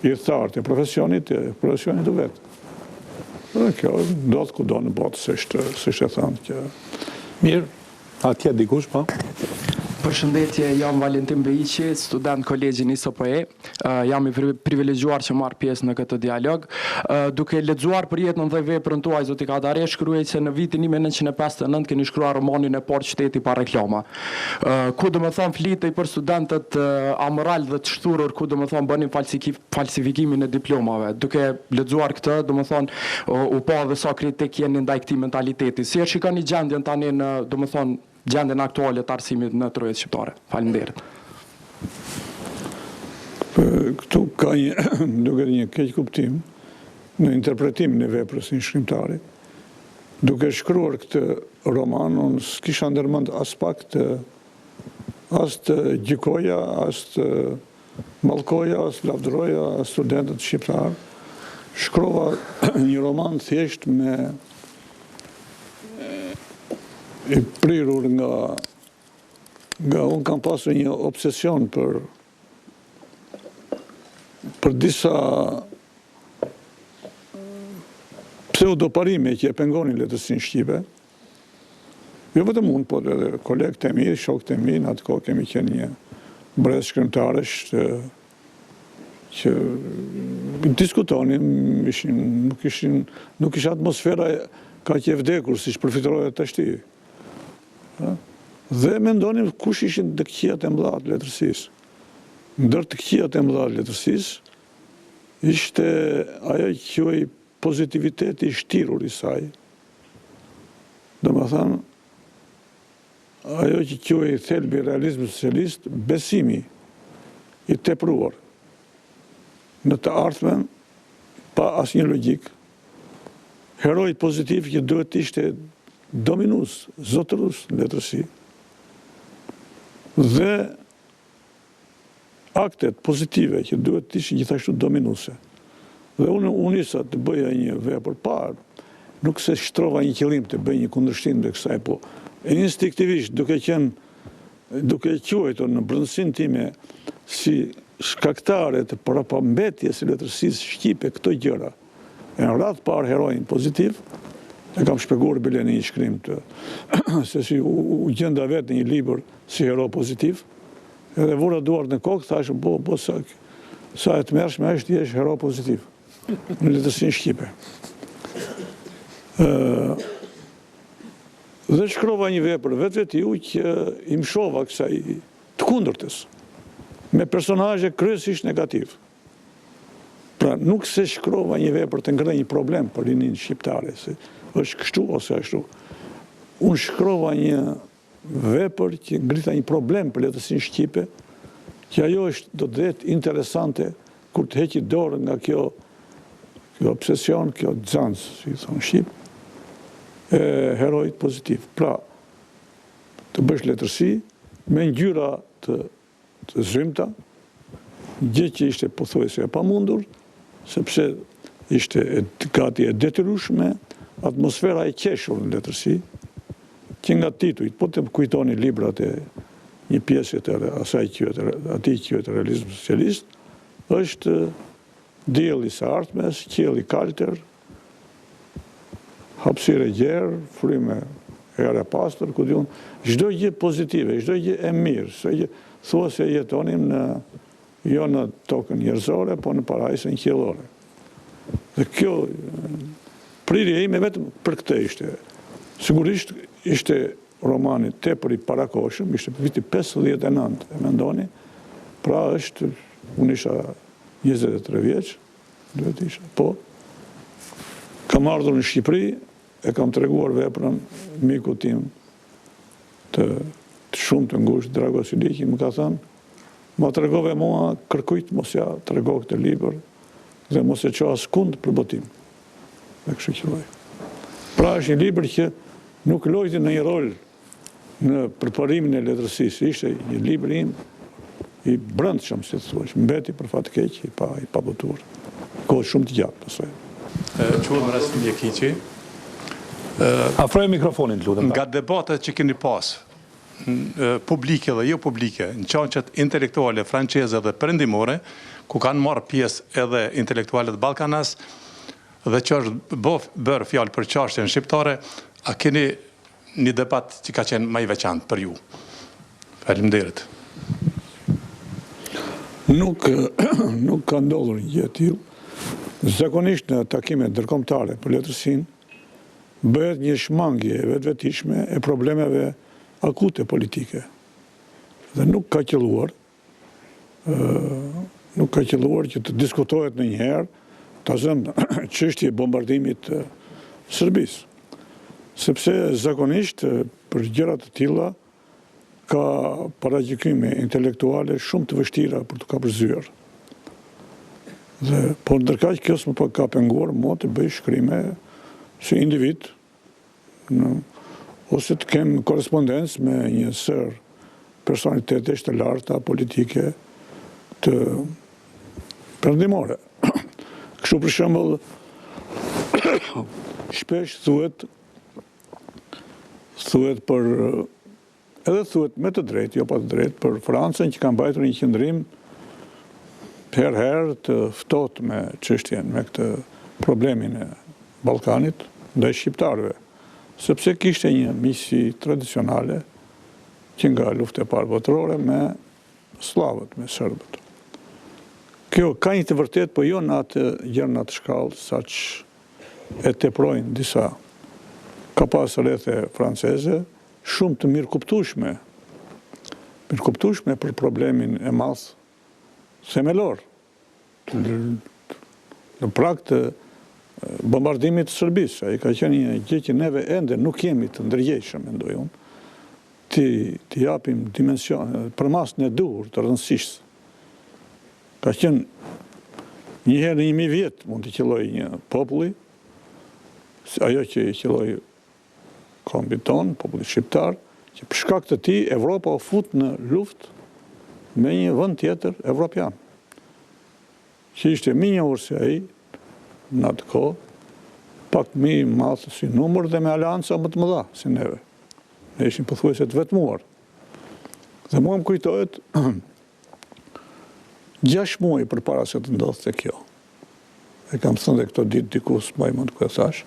hyrtarët e profesionit të vet. Kjo ndodh kudo në botë, s'është e thënë që mirë, atje dikush, po? Përshëndetje, jam Valentin Bejiqi, student kolegjin ISOPE. Jam i privilegjuar që marr pjesë në këtë dialog. Duke lexuar për jetën dhe veprën tuaj, zoti Kadare, shkruaj se në vitin 1959 keni shkruar romanin e parë Qyteti pa reklama. Ku domethënë flitej për studentët amoral dhe të shturur, ku domethënë bënin falsifikimin e diplomave. Duke lexuar këtë, domethënë u pa dhe sa kritik jeni ndaj këtij mentaliteti. Si e shikoni gjendjen tani në domethënë gjendjen aktuale të arsimit në trojët shqiptare? Faleminderit. Këtu ka duket një keq kuptim në interpretimin e veprës një shkrimtari. Duke shkruar këtë roman, unë s'kisha ndërmend as pak as të gjykoja, as të mallkoja, as lavdëroja studentët shqiptar. Shkrova një roman thjesht me i prirur nga unë kam pasur një obsesion për disa pseudoparime që e pengonin letërsinë shqipe. Jo vetëm unë, po edhe kolegët e mi, shokët e mi, në atë kohë kemi qenë një brez shkrimtarësh që diskutonin, nuk ishte atmosfera ka që e vdekur, si që përfitorohet të shti. Dhe mendonim kush ishin të këqijat e mëdha të letërsisë. Ndër të këqijat e mëdha të letërsisë ishte ajo që quhej pozitiviteti i shtirur i saj. Domethënë, ajo që quhej thelbi i realizmit socialist, besimi i tepruar në të ardhmen pa asnjë logjik. Heroi pozitiv që duhet të ishte dominus, zotërus në letërsi, dhe aktet pozitive që duhet të ishin gjithashtu dominuse. Dhe unë nisa të bëja një vepër parë, nuk se shtrova një qëllim të bëj një kundërshtim dhe kësaj, po instinktivisht duke quajtur në brendësinë time si shkaktare të parapambetjes së letërsisë shqipe këto gjëra. E në radhë parë heroin pozitiv, e kam shpjeguar bile në një shkrim se si u gjenda vetë në një libër si hero pozitiv, edhe vura duart në kokë, thashë, po sa e të mërshme është jesh hero pozitiv në letërsinë shqipe. Dhe shkrova një vepër vetë që i mshova kësaj të kundërtës, me personazhe kryesisht negativ. Pra, nuk se shkrova një vepër të ngrej një problem për rinin shqiptare, se është kështu ose ashtu. Unë shkrova një vepër që ngrita një problem për letërsinë shqipe, që ajo do të jetë interesante kur të heqi dorë nga kjo obsesion, kjo xans, si thonë shqip, e heroit pozitiv. Pra, të bësh letërsi me ngjyra të zrymta, gjë që ishte pothuajse e pamundur, sepse ishte gati e detyrueshme, atmosfera e qeshur në letërsi, që nga titujt, po të kujtoni librat e një pjesë të atij quhet realizëm socialist, është dielli së ardhmes, qielli kaltër, hapësirë e gjerë, frymë e pastër, ku diun, çdo gjë pozitive, çdo gjë e mirë, çdo gjë thua se jetonim jo në tokën njerëzore, po në parajsën qiellore. Dhe kjo prirja ime vetëm për këtë ishte. Sigurisht ishte romani tepër i parakohshëm, ishte për viti 59, e mendoni, pra unë isha 23 vjeç, duhet isha, po, kam ardhur në Shqipëri, e kam treguar veprën miku tim të shumë të ngushtë, Drago Siliki, më ka thënë, ma tregove mua kërkujt mos ja trego këtë libër dhe mos e ço askund për botim. Dhe kështu quaj. Pra është një libër që nuk lojti në një rol në përparimin e letërsisë, ishte një libër im i brendshëm, si të thuash, mbeti për fat keq i pabotuar. Kohë shumë të gjatë pastaj. Quhem Rasim Jekiqi. Afroj mikrofonin, lutem. Nga debatet që keni pas, publike dhe jo publike, në çançet intelektuale franceze dhe perëndimore, ku kanë marrë pjesë edhe intelektualet Ballkanas, dhe që është bërë fjalë për çështjen shqiptare, a keni një debat që ka qenë më i veçantë për ju? Faleminderit. Nuk ka ndodhur një gjë e tillë. Zakonisht në takimet ndërkombëtare për letërsinë bëhet një shmangje e vetvetishme e problemeve akute politike. Dhe nuk ka qelluar që të diskutohet ndonjëherë ta zëmë çështje bombardimit të Serbisë. Sepse zakonisht për gjëra të tilla ka paragjykime intelektuale shumë të vështira për të kapërzyer. Por ndërkaq kjo s'më ka penguar mua të bëj shkrime si individ, ose të kem korrespondencë me një sër personalitetesh të larta politike të perëndimore. Kështu për shembull, shpesh thuhet me të drejtë, jo pa të drejtë, për Francën që ka mbajtur një qëndrim herë të ftohtë me çështjen, me këtë problemin e Ballkanit ndaj shqiptarëve, sepse kishte një miqësi tradicionale që nga lufta e parë botërore me slavët, me serbët. Kjo ka një të vërtet, po jo në atë gjërë në atë shkallë, saq e teprojnë disa ka pas rrethe franceze, shumë të mirë kuptueshme për problemin e madh themelor, në prag të bombardimit të Serbisë. Ai ka qenë një gjë që neve ende nuk jemi të ndërgjegjshëm, mendoj unë, të japim dimension, përmas në duhur të rëndësishtë. Ka qenë njëherë në 1000 vjet mund të qelloj një populli, ajo që i qelloi kombi ton, populli shqiptar, që për shkak të tij Evropa u fut në luftë me një vend tjetër evropian, që ishte më i njohur se ai në atë kohë, pak më i madh si numër dhe me aleanca më të mëdha si neve. Ne ishim pothuajse të vetmuar. Dhe mua më kujtohet 6 muaj përpara se të ndodhte kjo. E kam thënë dhe këto ditë diku s'mbaj mend ku e thash.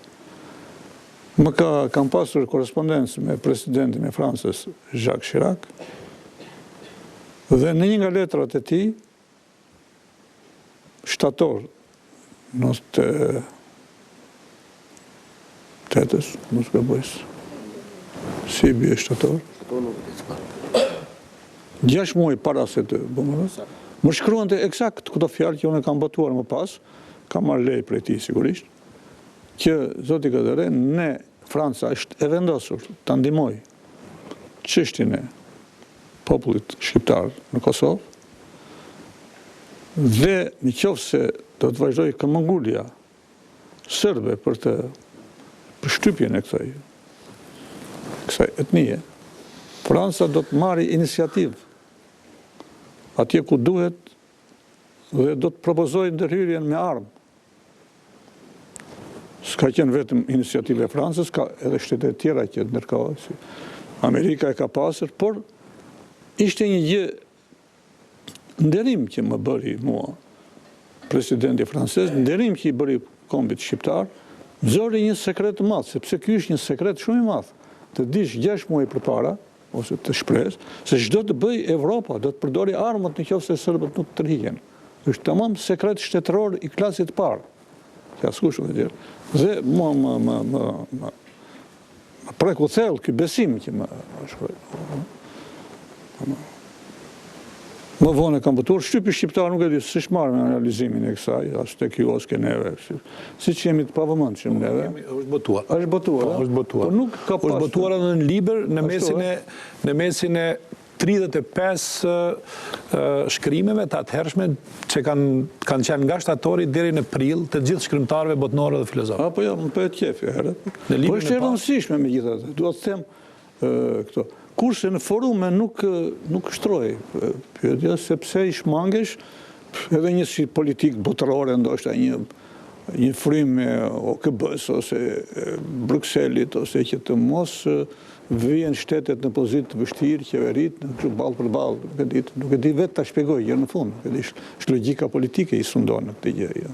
Kam pasur korrespondencë me presidentin e Francës, Jacques Chirac, dhe në një nga letrat e tij, shtator, tetës, mos gaboj. Si bie shtator? 6 muaj para se të bombardoj. Më shkruante eksakt këto fjalë që unë kam botuar më pas, kam marrë lej prej tij sigurisht, që zoti Kadare, Franca është e vendosur ta ndihmojë çështjen e popullit shqiptar në Kosovë, dhe nëse do të vazhdojë këmbëngulja serbe për shtypjen e kësaj etnie, Franca do të marrë iniciativë atje ku duhet dhe do të propozojë ndërhyrjen me armë. S'ka qenë vetëm iniciativë e Francës, ka edhe shtete tjera që ndërkohë, si Amerika e ka pasur, por ishte një gjë nderim që më bëri mua presidenti francez, nderim që i bëri kombit shqiptar, zori një sekret të madh, sepse ky është një sekret shumë i madh, të dish 6 muaj përpara, ose të shpresë, se çdo të bëj Evropa, do të përdori armët nëse serbët nuk tërhiqen. Është tamam sekret shtetëror i klasit parë, që askush nuk e di. Dhe mua më preku thellë ky besim që më shkruaj. Më vonë kam botuar shtypi shqiptar, nuk e di s'është marrë me analizimin e kësaj, as tek ju as ke neve. Siç jemi të pavëmendshëm neve. Është botuar. Është botuar. Është botuar. Po nuk ka është botuar edhe në libër në mesin e 35 shkrimeve të atëhershme që kanë qenë nga shtatori deri në prill të gjithë shkrimtarëve botënorë dhe filozofë. Apo jo, më bëhet qefi herët. Po është e rëndësishme megjithatë. Dua të them këto. Kurse në forume nuk shtroj pyetja, sepse i shmangesh edhe një si politik botërore, ndoshta një frymë e OKB-s ose Brukselit, ose që të mos vjen shtetet në pozitë të vështirë, qeverit, në kështu ballë për ballë, nuk e di vetë ta shpjegoj gjë në fund, nuk e di, është logjika politike i sundon në këtë gjë. Ja.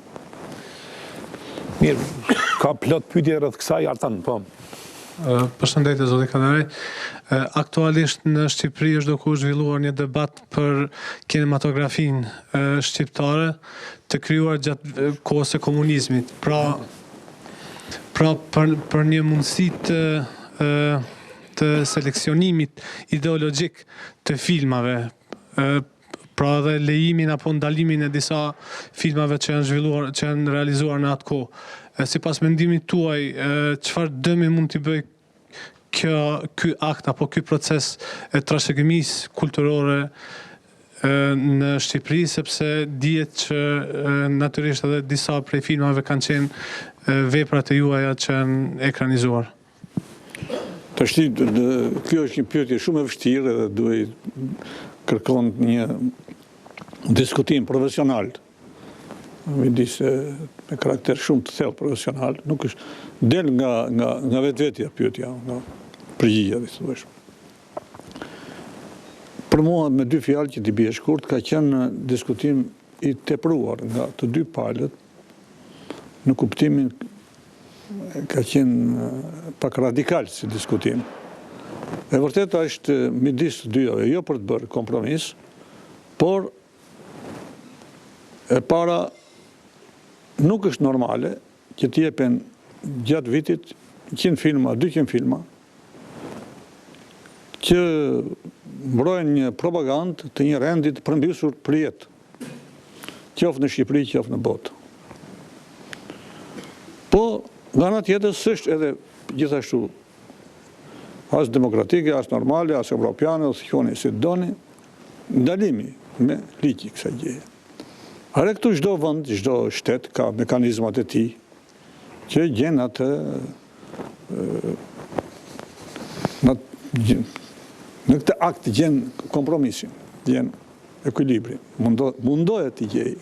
Mirë, ka plot pyetje rreth kësaj, Artan, po. Përshëndetje, zoti Kadarej. Aktualisht në Shqipëri është duke u zhvilluar një debat për kinematografinë shqiptare të krijuar gjatë kohës së komunizmit. Pra për një mundësi të seleksionimit ideologjik të filmave, pra edhe lejimin apo ndalimin e disa filmave që janë zhvilluar, që janë realizuar në atë kohë. Sipas mendimit tuaj, çfarë dëmi mund t'i bëj ky akt apo ky proces e trashëgimisë kulturore në Shqipëri, sepse dihet që natyrisht edhe disa prej filmave kanë qenë veprat e juaja që janë ekranizuar. Tashti, kjo është një pyetje shumë e vështirë dhe duhet kërkon një diskutim profesional, midis me karakter shumë të thellë profesional, nuk është del nga vetvetja pyetja, nga përgjigjja, dhe thuhesh. Për mua, me dy fjalë që t'i bie shkurt, ka qenë diskutim i tepruar nga të dy palët, në kuptimin ka qenë pak radikal si diskutim. E vërteta është midis të dyjave, jo për të bërë kompromis, por e para nuk është normale që t'jepen gjatë vitit 100 filma, 200 filma, që mbrojnë një propagandë të një rendit përmbysur për jetë, qoftë në Shqipëri, qoftë në botë. Po, nga ana tjetër s'është edhe gjithashtu as demokratike, as normale, as evropiane, as qoni si doni, ndalimi me ligj kësaj gjëje. Are këtu çdo vend, çdo shtet ka mekanizmat e tij që gjen atë në këtë akt gjen kompromisin, gjen ekuilibrin. Mundohet të gjej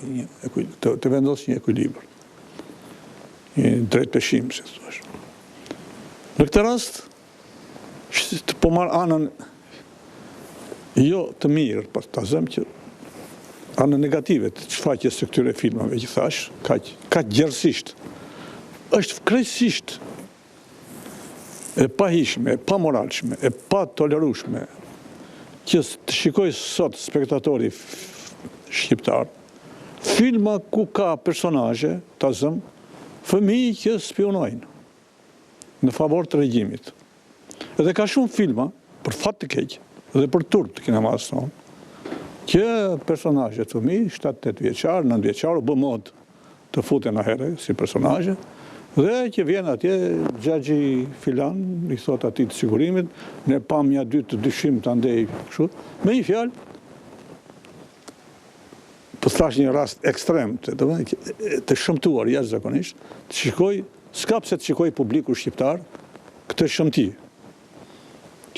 të vendosë një ekuilibër. Një drejt peshim, si thuash. Në këtë rast, po marr anën jo të mirë, për ta zëm që anën negative të shfaqjes së këtyre filmave që thash, kaq gjerësisht, është krejtësisht e pahishme, e pamoralshme, e pa tolerueshme që të shikoj sot spektatori shqiptar filma ku ka personazhe, ta zëm, fëmijë që spionojnë në favor të regjimit. Edhe ka shumë filma, për fat të keq, dhe për turp të kinemas tonë, që personazhe të fëmijë, 7-8 vjeçar, 9 vjeçar, u bë mod të futen ahere si personazhe, dhe që vjen atje xhaxhi filan, i thot atij të sigurimit, ne pam ja dy të dyshim të andej kështu, me një fjalë, po thash një rast ekstrem, të shëmtuar jashtëzakonisht, të shikoj, s'ka pse të shikoj publiku shqiptar këtë shëmti,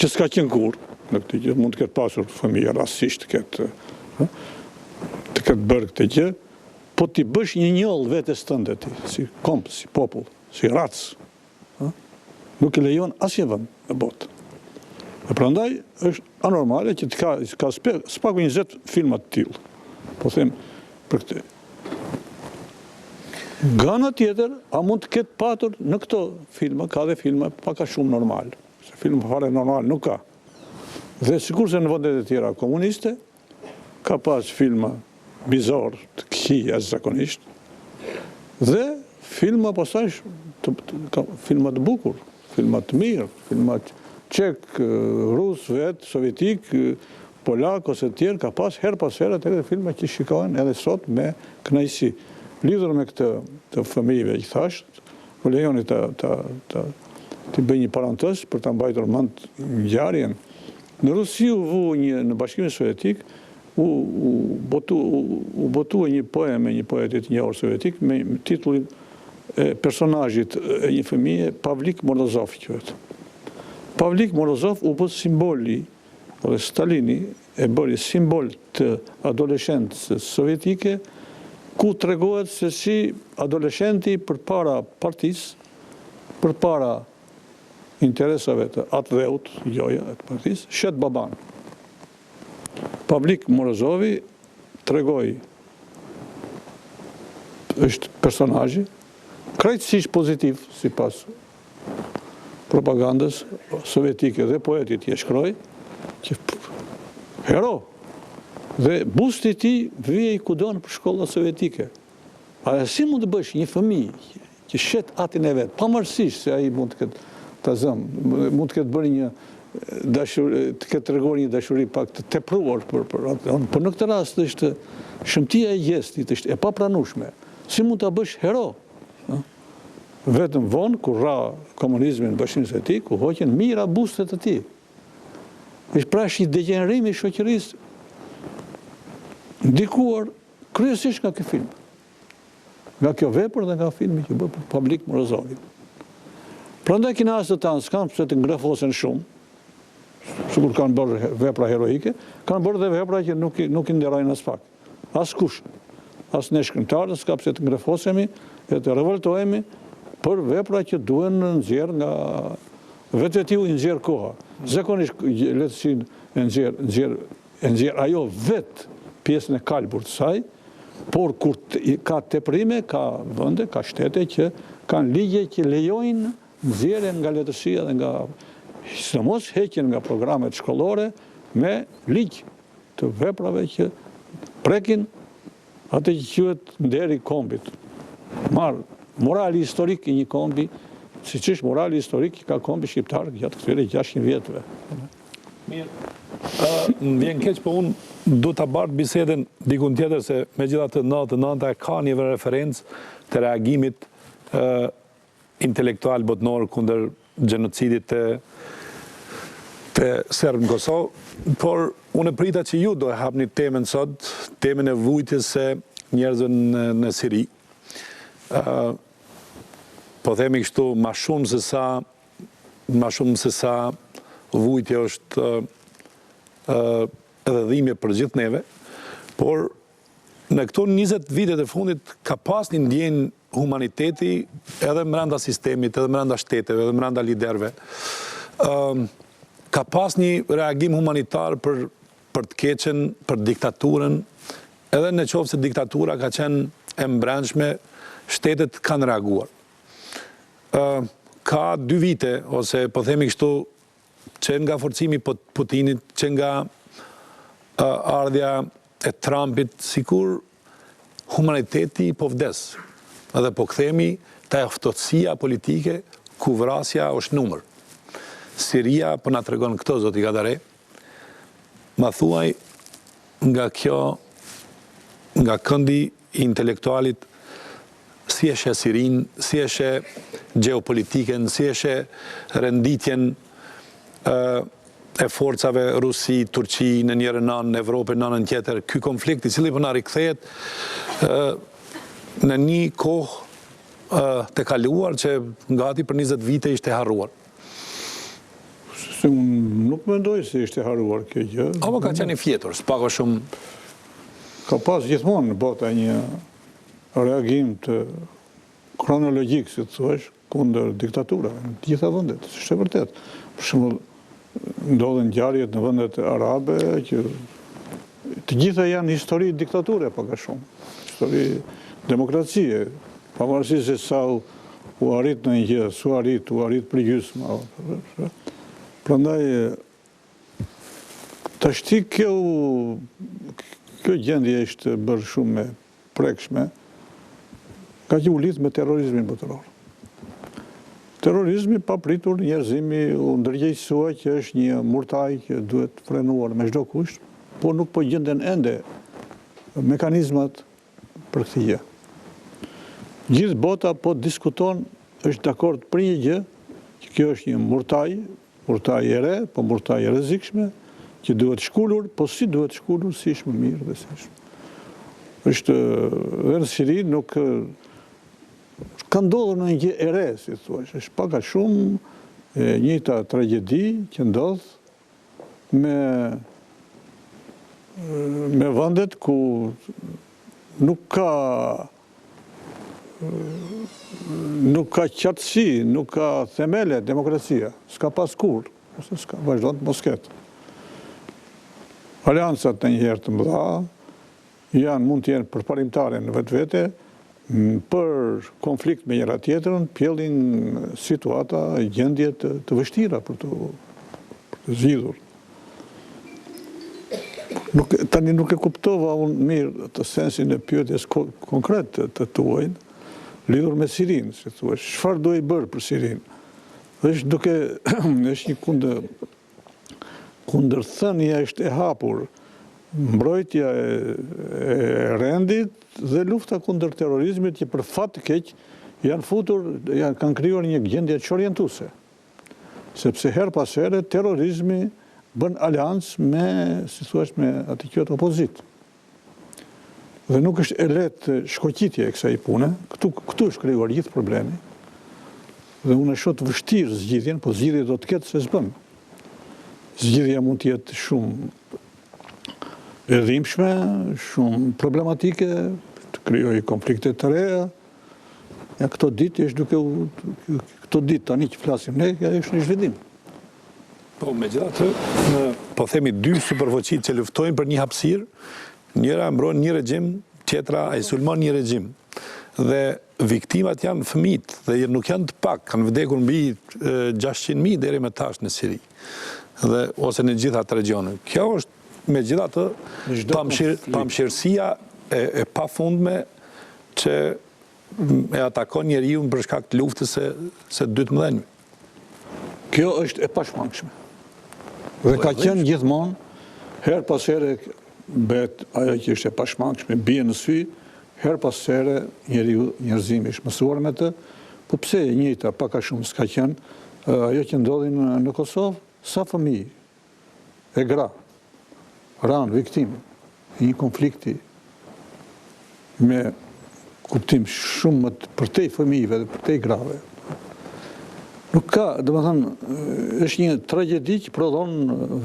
që s'ka qenë kur, në këtë gjë, mund të ketë pasur fëmijë rastësisht të ketë bërë këtë gjë, po t'i bësh një njoll vetes tënde ti, si komp, si popull, si rac, nuk e lejon asnjë vend në botë. Dhe prandaj është anormale që ka spaku 20 filma të tillë. Po them për këtë. Nga ana tjetër, a mund të ketë patur në këto filma, ka dhe filma paka shumë normal. Se filma fare normal nuk ka. Dhe sikurse në vendet e tjera komuniste, ka pas filma bizor të këqij jashtëzakonisht, dhe filma pastaj filma të bukur, filma të mirë, filma çek, rus, vet, sovjetik, polak ose të tjerë, ka pas her pas here edhe filma që shikohen edhe sot me kënaqësi. Lidhur me këtë të fëmijëve që thash, më lejoni të bëj një parantez për ta mbajtur mend ngjarjen. Në Rusi u vu në Bashkimin Sovjetik u botua një poemë e një poetit njohur sovjetik me titullin e personazhit e një fëmije, Pavlik Morozov quhet. Pavlik Morozov u bë simboli, dhe Stalini e bëri simbol të adoleshencës sovjetike, ku tregohet se si adoleshenti përpara partisë, përpara interesave të atë dheut, joja e të partisë, shet baban. Pavlik Morozovi tregoi, është personazhi krejtësisht pozitiv sipas propagandës sovjetike dhe poetit je shkroj, që hero. Dhe busti ti vijej kudo në shkollat sovjetike. A si mund të bësh një fëmijë që shet atin e vetë, pavarësisht se ai mund të ketë të zëmë, mund të ketë bërë një dashuri, të ketë treguar një dashuri pak të tepruar për atë. Por në këtë rast është shëmtia e gjestit, është e papranueshme. Si mund ta bësh hero? Vetëm vonë, kur ra komunizmi në Bashkinë Sovjetike, ku hoqen mira bustet e tij. Është pra një degenerim i shoqërisë ndikuar kryesisht nga ky film. Nga kjo vepër dhe nga filmi që bë Pavlik Morozovit. Prandaj kinastë tanë s'kan pse të ngrafosen shumë, sikur kanë bërë vepra heroike, kanë bërë dhe vepra që nuk i nderojnë as pak. Askush, as ne shkrimtarët s'ka pse të ngrafosemi e të revoltohemi për vepra që duhen nxjerr nga vetvëtiu i nxjerr koha. Zakonisht lehtësin e nxjerr ajo vet pjesën e kalbur të saj, por kur ka teprime, ka vende, ka shtete që kanë ligje që lejojnë nxjerrjen nga letërsia dhe nga sidomos heqjen nga programet shkollore me ligj të veprave që prekin atë që quhet nderi i kombit. Morali historik i një kombi, siç është morali historik i ka kombi shqiptar gjatë këtyre 600 vjetëve. Mirë. Më vjen keq, po unë du ta bart bisedën dikun tjetër se megjithatë 99 ka një referencë të reagimit intelektual botnor kundër gjenocidit të serbë në Kosovë, por unë prita që ju do e hapni temën sot, temën e vujtjes së njerëzve në Siri. Po themi kështu, ma shumë se sa vujtje është edhe dhimbje për gjithë neve, por në këto 20 vitet e fundit ka pas një ndjenjë humaniteti edhe brenda sistemit, edhe brenda shteteve, edhe brenda liderëve. Ka pas një reagim humanitar për të keqen, për diktaturën, edhe në qoftë se diktatura ka qenë e mbrëmshme, shtetet kanë reaguar. Ka 2 vite, ose po themi kështu, që nga forcimi Putinit, që nga ardhja e Trumpit, sikur humaniteti po vdes. Edhe po kthemi të eftotësia politike, ku vrasja është numër. Siria po na tregon këto, zoti Kadare, ma thuaj nga këndi intelektualit, si e sheh Sirin, si e sheh geopolitiken, si e sheh renditjen e forcave Rusi, Turqi në njërën anë, Evropë në anën tjetër, ky konflikt i cili po na rikthehet në një kohë të kaluar që gati për 20 vite ishte harruar. Unë nuk mendoj se ishte harruar kjo gjë. Apo ka qenë i fjetur, s'pako shumë. Ka pas gjithmonë në bota një reagim të kronologjik, si të thuash, kundër diktaturave në të gjitha vendet, është e vërtet. Për shembull, ndodhen ngjarjet në vendet arabe që të gjitha janë histori diktature pak a shumë, histori demokracie, pavarësisht se sa u arrit në një gjë, u arrit për gjysmë. Prandaj tashti kjo gjendje është bërë shumë e prekshme, ka që u lidh me terrorizmin botëror. Terrorizmi papritur, njerëzimi u ndërgjegjësua që është një murtaj që duhet frenuar me çdo kusht, por nuk po gjenden ende mekanizmat për këtë gjë. Gjithë bota po diskuton, është dakord për një gjë, që kjo është një murtaj e re, po murtaj e rrezikshme, që duhet shkullur, po si duhet shkullur, si është më mirë dhe si është. Është dhe në Siri nuk ka ndodhur në një gjë e re, si thuash, është pak a shumë njëjta tragjedi që ndodh me vendet ku nuk ka qartësi, nuk ka themele demokracia, s'ka pas kur, ose s'ka vazhdon të mos ketë. Aleancat në njëherë të mëdha mund të jenë përparimtare në vetvete, për konflikt me njëra tjetërën, pjellin situata, gjendje të vështira për të zgjidhur. Tani nuk e kuptova unë mirë të sensin e pyetjes konkret të tuajnë, lidhur me Sirinë, si thua, çfarë do i bërë për Sirinë? Është një kundërthënia është e hapur, mbrojtja e rendit dhe lufta kundër terrorizmit që për fat të keq kanë krijuar një gjendje çorientuese. Sepse her pas here terrorizmi bën aleancë me, si thua, me atë që është opozitë. Dhe nuk është e lehtë shkoqitja e kësaj pune, këtu është krijuar gjithë problemi. Dhe unë e shoh të vështirë zgjidhjen, po zgjidhja do të ketë se s'bën. Zgjidhja mund të jetë shumë e dhimbshme, shumë problematike, të krijojë konflikte të reja. Ja këto ditë tani që flasim ne, është një zhvillim. Po, megjithatë, po themi dy superfuqit që luftojnë për një hapësirë, njëra mbron një regjim, tjetra ai sulmon një regjim. Dhe viktimat janë fëmijët dhe nuk janë të pak, kanë vdekur mbi 600.000 deri më tash në Siri. Dhe ose në gjitha ato regjone. Kjo është megjithatë pamëshirësia e pafundme që e atakon njeriu për shkak të luftës së dy të mëdhenjve. Kjo është e pashmangshme. Dhe ka qenë gjithmonë, her pas here bet ajo që është e pashmangshme, bie në sy, her pas here njerëzimi është mësuar me të, po pse e njëjta pak a shumë s'ka qenë ajo që ndodhi në Kosovë, sa fëmijë e gra ranë viktimë i një konflikti me kuptim shumë më përtej fëmijëve dhe përtej grave. Nuk ka, domethënë, është një tragjedi që prodhon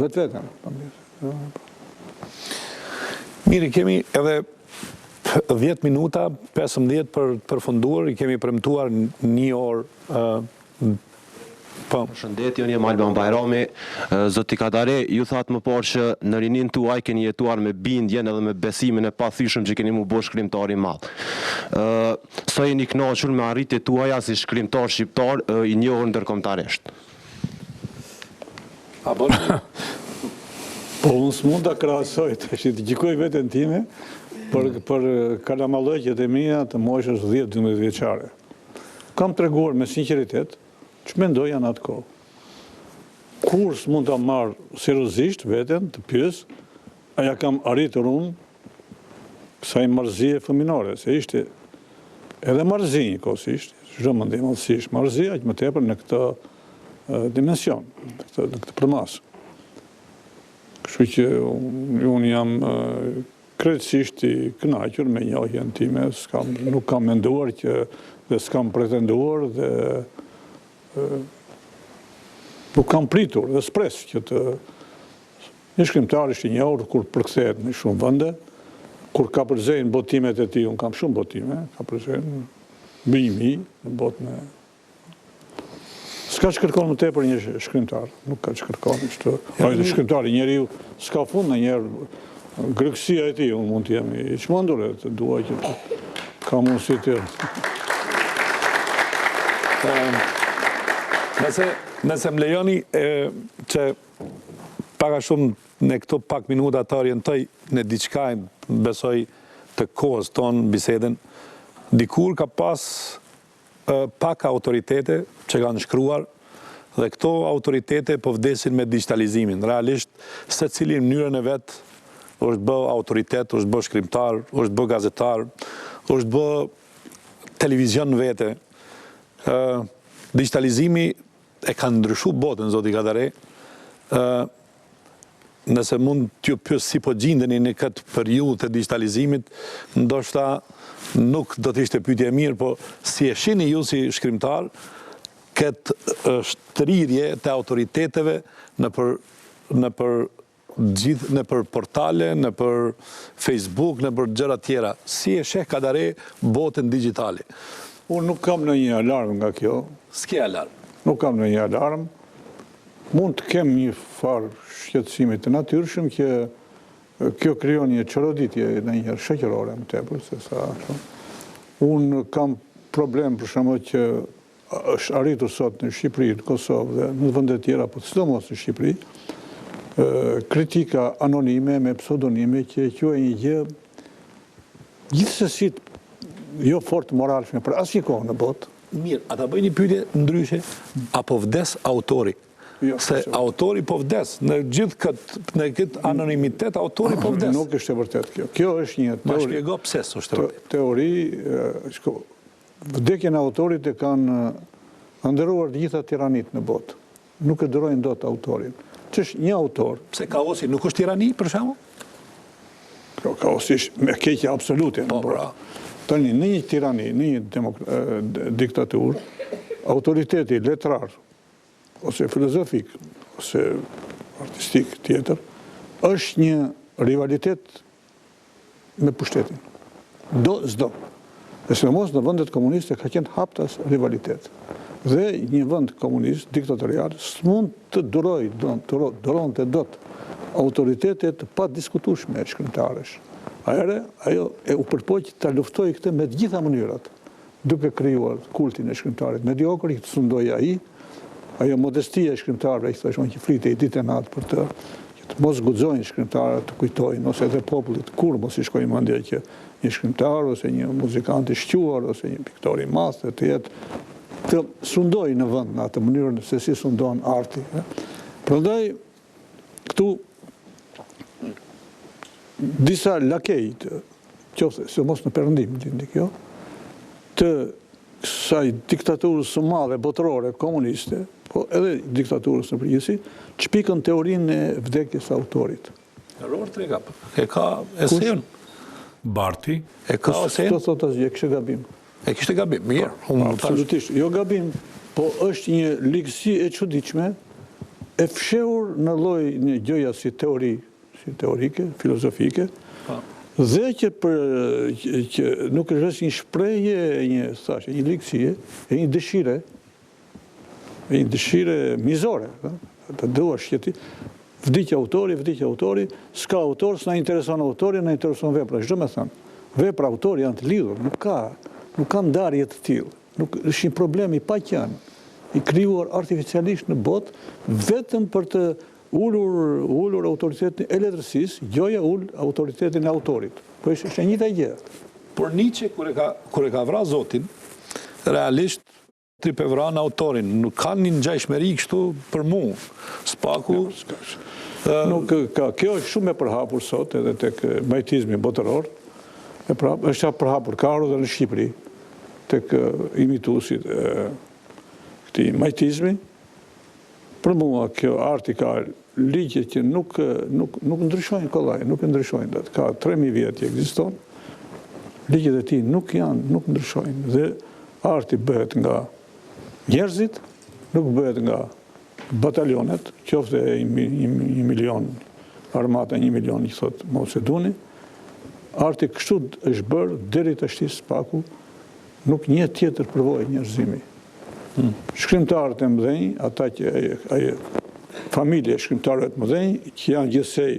vetveten. Mirë, kemi edhe 10 minuta, 15 për përfunduar, i kemi premtuar një orë. Përshëndetje, unë jam Alban Bajrami. Zoti Kadare, ju thatë më parë që në rinin tuaj keni jetuar me bindjen edhe me besimin e pathyeshëm që keni mu bo shkrimtar i madh. Sa jeni kënaqur me arritjet tuaja si shkrimtar shqiptar i njohur ndërkombëtarisht? Po unë s'mund ta krahasoj tash, të gjykoj veten time për kalamallëqjet e mia të moshës 10-12 vjeçare. Kam treguar me sinqeritet që mendoj janë atë kohë. Kur s'mund ta marr seriozisht veten të pyes, a ja kam arritur unë kësaj marrëzie fëminore, se ishte edhe marrëzi njëkohësisht, çdo mendim madhësisht, marrëzi aq më tepër në këtë dimension, në këtë përmas. Kështu që unë jam krejtësisht i kënaqur me njohjen time, nuk kam menduar dhe s'kam pretenduar dhe nuk kam pritur dhe s'pres që një shkrimtar është i njohur kur përkthehet në shumë vende, kur ka përzejnë botimet e tij, unë kam shumë botime, ka përzejnë mbi 1000 në botën e. S'ka që kërkon më tepër një shkrimtar, nuk ka që kërkon ai shkrimtari, njeriu s'ka fund ndonjëherë gërëksia e tij, unë mund të jem i çmendur të dua që ka mundësi të Nëse më lejoni që paka shumë në këto pak minuta të orientoj në diçka, besoj të kohës tonë biseden, dikur ka pas pak autoritete që kanë shkruar dhe këto autoritete po vdesin me digitalizimin. Realisht, se cili mënyrën e vetë është bë autoritet, është bë shkrimtar, është bë gazetar, është bë televizion vete. Digitalizimi e ka ndryshu botën, zoti Kadare. Nëse mund t'ju pyes si po gjindeni në këtë periudhë të digitalizimit, ndoshta nuk do të ishte pyetje e mirë, po si e shihni ju si shkrimtar këtë shtrirje të autoriteteve në për portale, në për Facebook, në për gjëra tjera. Si e sheh Kadare botën digjitale? Unë nuk kam në një alarm nga kjo. S'ke alarm? Nuk kam në një alarm. Mund të kem një farë shqetësimit të natyrshëm që kjo krijon një çoroditje në një shoqërore më tepër se sa ashtu. Unë kam problem për shembull që është arritur sot në Shqipëri, në Kosovë dhe në vende tjera, po sidomos në Shqipëri, kritika anonime me pseudonime që quajnë një gjë gjithsesi jo fort moralshme për asnjë kohë në botë. Mirë, ata bëjnë një pyetje ndryshe, apo vdes autori? Se autori po vdes, në këtë anonimitet autori po vdes. Nuk është e vërtet kjo. Kjo është një teori. Ma shpjego pse s'është vërtet. Teori, vdekjen e autorit e kanë ndëruar gjitha tiranit në botë. Nuk e durojnë dot autorin. Ç'është një autor? Pse kaosi nuk është tirani për shembull? Kaosi është me keqje absolute. Po, pra. Tani, në një tirani, në një diktaturë, autoriteti letrar, ose filozofik, ose artistik tjetër, është një rivalitet me pushtetin. S'do. E sidomos në vendet komuniste ka qenë haptas rivalitet. Dhe një vend komunist, diktatorial, s'mund të duronte dot autoritetet pa diskutueshme shkrimtarësh. Ajo u përpoq ta luftoi këtë me të gjitha mënyrat, duke krijuar kultin e shkrimtarit mediokër, i sundoi ai, ajo modestia e shkrimtarëve, i thashon që flitej ditë e natë për të mos guxojnë shkrimtarët të kujtojnë, ose edhe popullit kur mos i shkojnë mendja që një shkrimtar, ose një muzikant i shquar, ose një piktor i madh të jetë të sundoj në vend në atë mënyrën se si sundon arti. Prandaj këtu disa lakej, qoftë se mos në perëndim lindi kjo, të kësaj diktaturës së madhe botërore komuniste, po edhe diktaturës në përgjithësi, çpikën teorinë e vdekjes së autorit. Robert Trega, e ka eseun. Barti. E ka eseun. Të thotë asgjë, kishte gabim. E kishte gabim, mirë. Absolutisht, jo gabim, po është një ligësi e çuditshme, e fshehur në lloj një gjëja si teorike, filozofike, dhe që nuk është një shprehje, një ligësie, e një dëshire mizore, të duash që ti vdiqë autori, s'ka autor, s'na intereson autori, na intereson vepra, çdo më thënë. Vepra autori janë të lidhur, nuk ka ndarje të tillë. Nuk është një problem i paqen, i krijuar artificialisht në botë, vetëm për të ulur autoritetin e letërsisë, gjoja ul autoritetin e autorit. Po është e njëjta gjë. Por Nietzsche kur e ka vrarë Zotin, realisht tripevran autorin, nuk ka një ngjashmëri kështu për mua. Spaku kjo është shumë e përhapur sot edhe tek majtizmi botëror. Është përhapur ka edhe në Shqipëri tek imituesit këtij majtizmi. Për mua kjo arti ka ligje që nuk ndryshojnë kollaj, nuk e ndryshojnë dot. Ka 3000 vjet që ekziston. Ligjet e tij nuk ndryshojnë dhe arti bëhet nga njerëzit, nuk bëhet nga batalionet, qoftë 1 milion armata, 1 milion i thot Mao Zedongi. Arti kështu është bërë deri tashti Spaku, nuk një tjetër përvojë njerëzimi. Shkrimtarët e mëdhenj, ata që familje e shkrimtarëve të mëdhenj, që janë gjithsej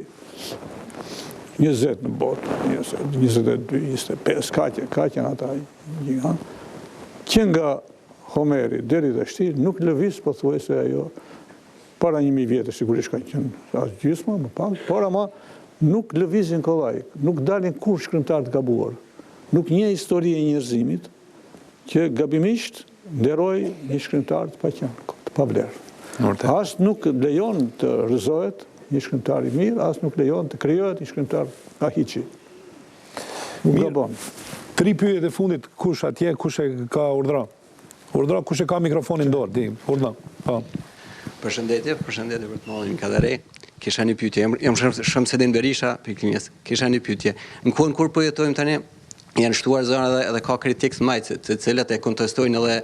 20 në botë, 22, 25, ka qenë ata që nga Homeri deri tashti nuk lëviz pothuajse ajo para 1000 vjetë, sigurisht ka qenë as gjysma, më pak, por ama nuk lëvizin kollaj, nuk dalin kur shkrimtar të gabuar. Nuk një histori e njerëzimit që gabimisht nderoj një shkrimtar të paqen, të pavlerë. As nuk lejon të rrëzohet një shkrimtar i mirë, as nuk lejon të krijohet një shkrimtar nga hiçi. Nuk gabon. 3 pyetje e fundit, kush atje, kush e ka urdhra? Urdhra, kush e ka mikrofonin dorë, di, urdhra. Po. Përshëndetje për të mollin Kadare. Kisha një pyetje, jam Shamsedin Berisha, pikëlinjes. Kisha një pyetje. Në kohën kur po jetojmë tani, janë shtuar zëra edhe ka kritikë majtë, të cilat e kontestojnë edhe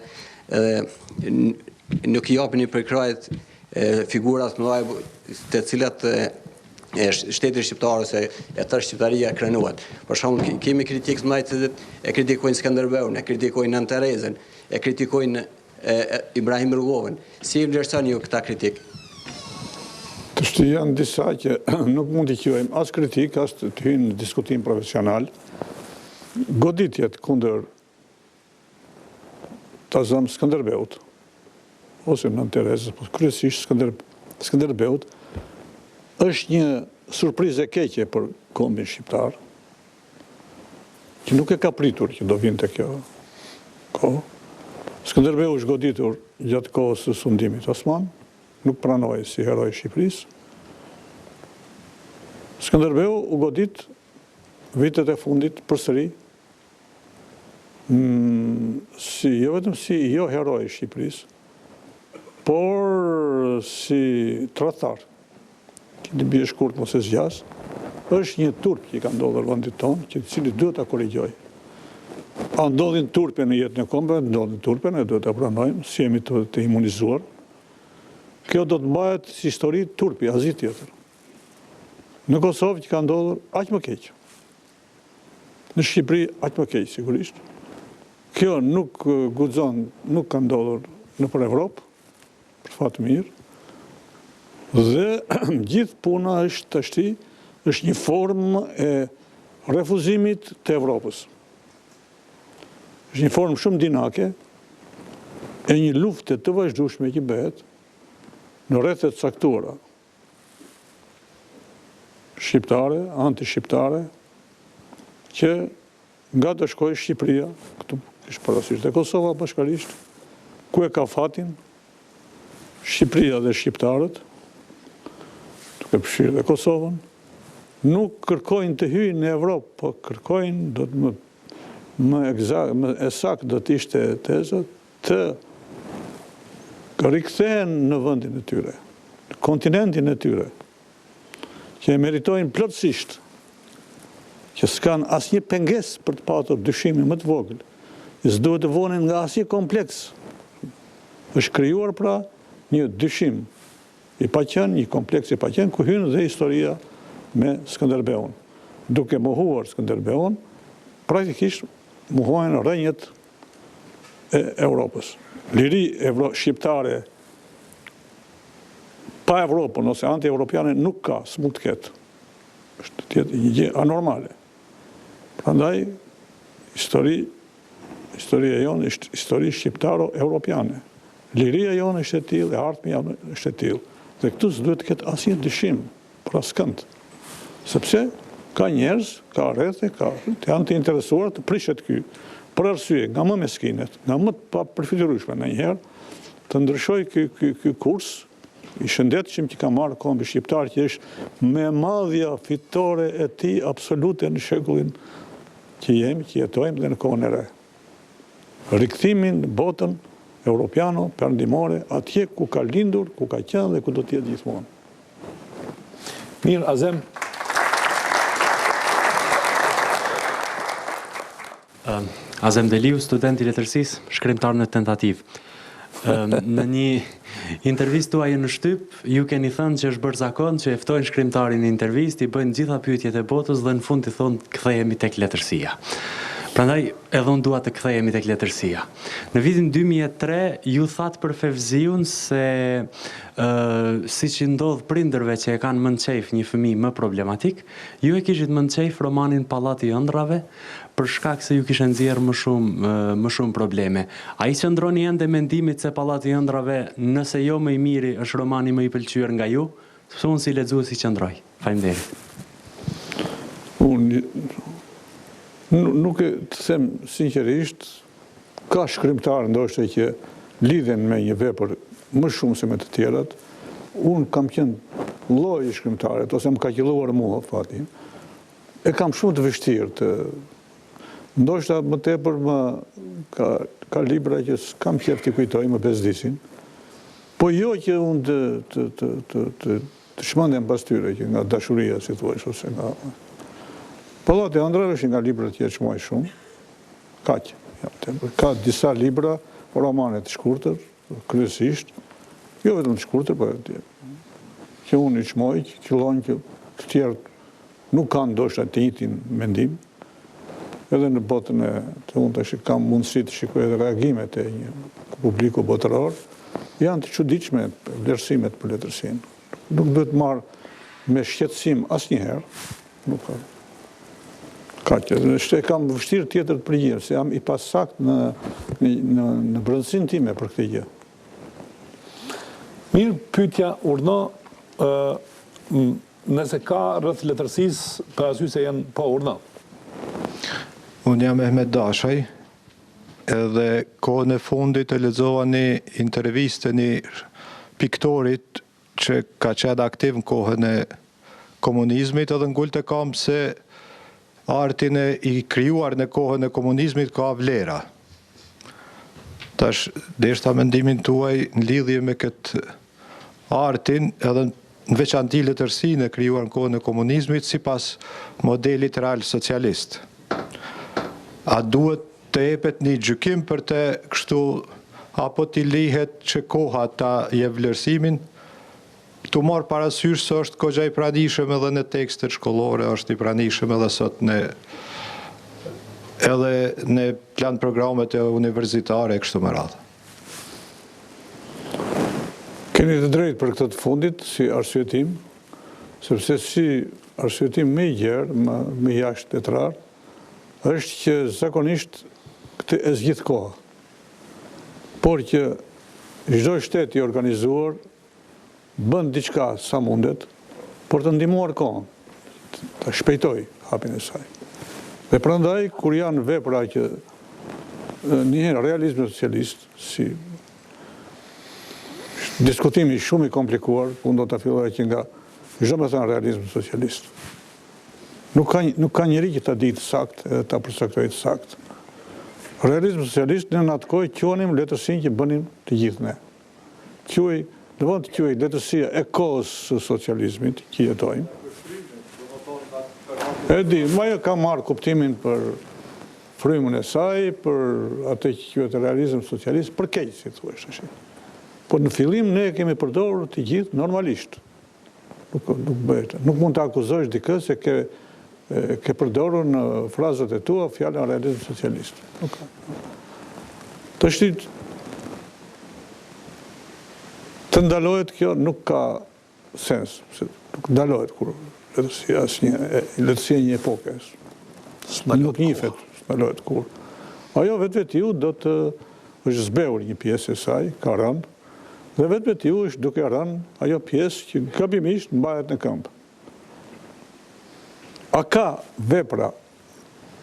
nuk i japin i përkrahjet figurat më mëdha të cilat shteti shqiptar ose e tërë shqiptaria krenohet. Për shembull, kemi kritikë majtë e kritikojnë Skënderbeun, e kritikojnë Nën Terezën, e kritikojnë Ibrahim Rrugovën. Si e vlerësoni ju këta kritikë? Të janë disa që nuk mund t'i quajmë as kritik, as të hyjnë në diskutim profesional. Goditjet kundër ta zëmë Skënderbeut, ose Nën Terezës, po kryesisht Skënderbeut, është një surprizë e keqe për kombin shqiptar, që nuk e ka pritur që do vinte kjo kohë. Skënderbeu është goditur gjatë kohës së sundimit osman, nuk pranoi si heroi i Shqipërisë. Skënderbeu u godit vitet e fundit përsëri jo vetëm si jo heroi i Shqipërisë, por si tradhtar. Që të bie shkurt mos e zgjas, është një turp që ka ndodhur vendit tonë, që cili duhet ta korrigjoj. A ndodhin turpe në jetën e kombeve, ndodhin turpe, ne duhet ta pranojmë, si jemi të imunizuar. Kjo do të mbahet si histori turpi, asgjë tjetër. Në Kosovë që ka ndodhur aq më keq. Në Shqipëri aq më keq sigurisht. Kjo nuk guxon, nuk ka ndodhur nëpër Evropë, për fat mirë. Dhe gjithë puna është një formë e refuzimit të Evropës. Është një formë shumë dinake e një lufte të vazhdueshme që bëhet në rrethet caktuara shqiptare, anti-shqiptare, që nga të shkojë Shqipëria, këtu kishë parasysh dhe Kosova bashkarisht, ku e ka fatin Shqipëria dhe shqiptarët, duke përfshirë dhe Kosovën, nuk kërkojnë të hyjnë në Evropë, po kërkojnë, do të më sakt do të ishte teza, të rikthehen në vendin e tyre, në kontinentin e tyre, që e meritojnë plotësisht, që s'kan asnjë pengesë për të patur dyshimin më të vogël, s'duhet të vonin nga asnjë kompleks. Është krijuar pra një dyshim i paqen, një kompleks i paqen, ku hyn dhe historia me Skënderbeun. Duke mohuar Skënderbeun, praktikisht mohojnë rrënjët e Europës. Liri shqiptare pa Evropën ose anti-europiane nuk ka, s'mund të ketë. Është një gjë anormale. Prandaj, historia jonë është histori shqiptaro-europiane. Liria jonë është e tillë, e ardhmja jonë është e tillë. Dhe këtu s'duhet të ketë asnjë dyshim për askënd. Sepse ka njerëz, ka rrethe, janë të interesuar të prishet ky, për arsye nga më meskinet, nga më të papërfitueshme ndonjëherë, të ndryshoj ky kurs i shëndetshëm që ka marrë kombi shqiptar, që është me madhja fitore e tij absolute në shekullin që jetojmë dhe në kohën e re. Rikthimin në botën europiano, perëndimore, atje ku ka lindur, ku ka qenë dhe ku do të jetë gjithmonë. Mirë, Azem. Azem Deliu, student i letërsisë, shkrimtar në tentativë. Në një intervistë tuaj në Shtyp, ju keni thënë që është bërë zakon që e ftojnë shkrimtarin në intervistë, i bëjnë gjitha pyetjet e botës dhe në fund i thonë kthehemi tek letërsia. Prandaj edhe unë dua të kthehemi tek letërsia. Në vitin 2003 ju thatë për Fevziun se siç i ndodh prindërve që e kanë mënçejf një fëmijë më problematik, ju e kishit mënçejf romanin Pallati i ëndrave për shkak se ju kishte nxjerrë më shumë probleme. Ai qëndroni ende mendimit se Pallati i ëndrave, nëse jo më i miri, është romani më i pëlqyer nga ju? Sepse unë si lexues i qëndroj. Faleminderit. Nuk e të them sinqerisht, ka shkrimtarë ndoshta që lidhen me një vepër më shumë se me të tjerat. Unë kam qenë lloj i shkrimtarit, ose më ka qelluar mua fati. E kam shumë të vështirë të ndoshta më tepër ka libra që s'kam qejf të kujtoj, më bezdisin. Po jo që unë të shmendem pas tyre, që nga dashuria, si thuaç, ose nga Pallati i ëndrave është nga librat që e çmoj shumë. Kaq. Ka disa libra, romane të shkurtër, kryesisht, jo vetëm të shkurtër, po që unë i çmoj, që qëllojnë që të tjerë nuk kanë ndoshta të njëjtin mendim. Edhe në botën e të unë tash kam mundësi të shikoj edhe reagimet e një publiku botëror, janë të çuditshme vlerësimet për letërsinë. Nuk duhet marrë me shqetësim asnjëherë, nuk ka. Shte kam vështirë tjetër të përgjirë, se jam i pasakt në brëndësin time për këtë gjë. Mirë, pyetja urdhno, nëse ka rreth letërsisë për arsye se janë pa urdhno. Unë jam Mehmet Dashaj, edhe kohën e fundit e lexova një intervistë një piktorit që ka qenë aktiv në kohën e komunizmit, edhe ngulët e kam se artin e i krijuar në kohën e komunizmit ka vlera. Tash, deshta mendimin tuaj në lidhje me këtë artin, edhe në veçanti letërsinë e krijuar në kohën e komunizmit sipas modelit real socialist. A duhet të jepet një gjykim për të kështu, apo t'i lihet që koha ta jep vlerësimin? Tu marë parasysh se është kogja i pranishëm edhe në tekstet shkollore, është i pranishëm edhe sot edhe në plan programet e universitare e kështu me radhë. Keni të drejtë për këtë të fundit, si arsyetim, sepse si arsyetim me i gjerë, me jashtë letrar, është që zakonisht këtë e zgjidh koha. Por që çdo shtet i organizuar bën diçka sa mundet, por të ndihmuar kohën, të shpejtoj hapjen e saj. Dhe prandaj, kur janë vepra që njëherë realizmi socialist, si diskutimi shumë i komplikuar, unë do të filloj që nga çdo më thënë realizmi socialist. Nuk ka njëri që ta ditë sakt edhe ta përcaktojë sakt. Realizmi socialist në atë kohë quanim letërsinë që bënim të gjithë ne. Në vend të quaj letërsia e kohës së socializmit që jetojmë. E di, ajo ka marrë kuptimin për frymën e saj, për atë që quhet realizëm socialist, për keq, si thuhesh tash. Por në fillim ne kemi përdorur të gjithë normalisht. Nuk mund të akuzosh dikë se ke përdorur në frazat e tua fjalën realizëm socialist. Të ndalohet kjo nuk ka sens, nuk ndalohet kur letërsia një epoke. Nuk njihet, ndalohet kur. Ajo vetvetiu do të është zbeur një pjesë e saj, ka rënë, dhe vetvetiu është duke rënë ajo pjesë që gabimisht mbahet në këmbë. A ka vepra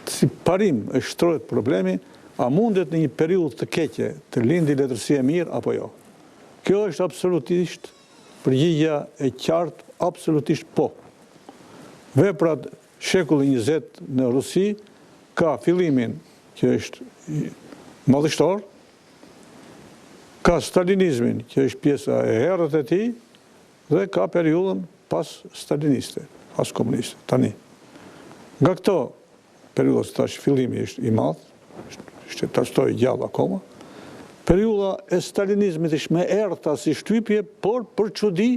si parim e shtrohet problemi, a mundet në një periudhë të keqe të lindi letërsia e mirë apo jo? Kjo është absolutisht përgjigja e qartë, absolutisht po. Veprat shekulli 20 në Rusi ka fillimin që është madhështor, ka stalinizmin që është pjesa e herët e tij dhe ka periudhën pas staliniste, pas komuniste, tani. Nga këto periudhës tash fillimi është i madh, është tashtoj gjallë akoma. Periudha e stalinizmit është më errta si shtypje, por për çudi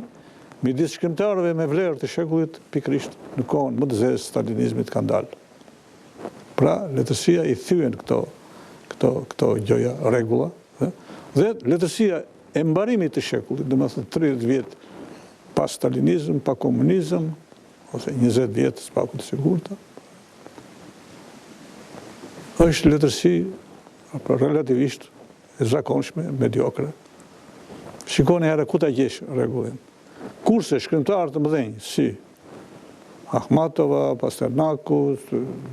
midis shkrimtarëve me vlerë të shekullit pikërisht në kohën më të zezë stalinizmit ka dalë. Pra, letërsia i thyen këto gjoja rregulla, dhe letërsia e mbarimit të shekullit, domethënë 30 vjet pas stalinizëm, pa komunizëm, ose 20 vjet s'paku të sigurta, është letërsi relativisht e zakonshme, mediokre. Shikoni herë ku ta gjesh rregullin. Kurse shkrimtarë të mëdhenj, si Akhmatova, Pasternaku,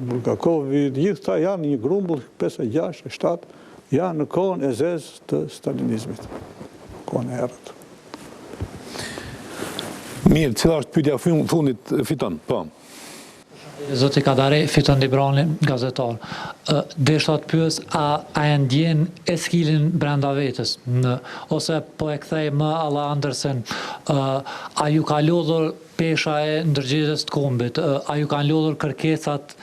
Bulgakovi, gjithë ta janë një grumbull 5, 6, 7, janë në kohën e zezë të stalinizmit. Kohën e herët. Mirë, cila është pyetja fundit fiton? Po. Zoti Kadare, Fiton Librani, gazetar. Desha të pyes, a e ndjen eskilin brenda vetës? Ose po e kthej më alla Andersen, a ju ka lodhur pesha e ndërgjegjës të kombit? A ju kanë lodhur kërkesat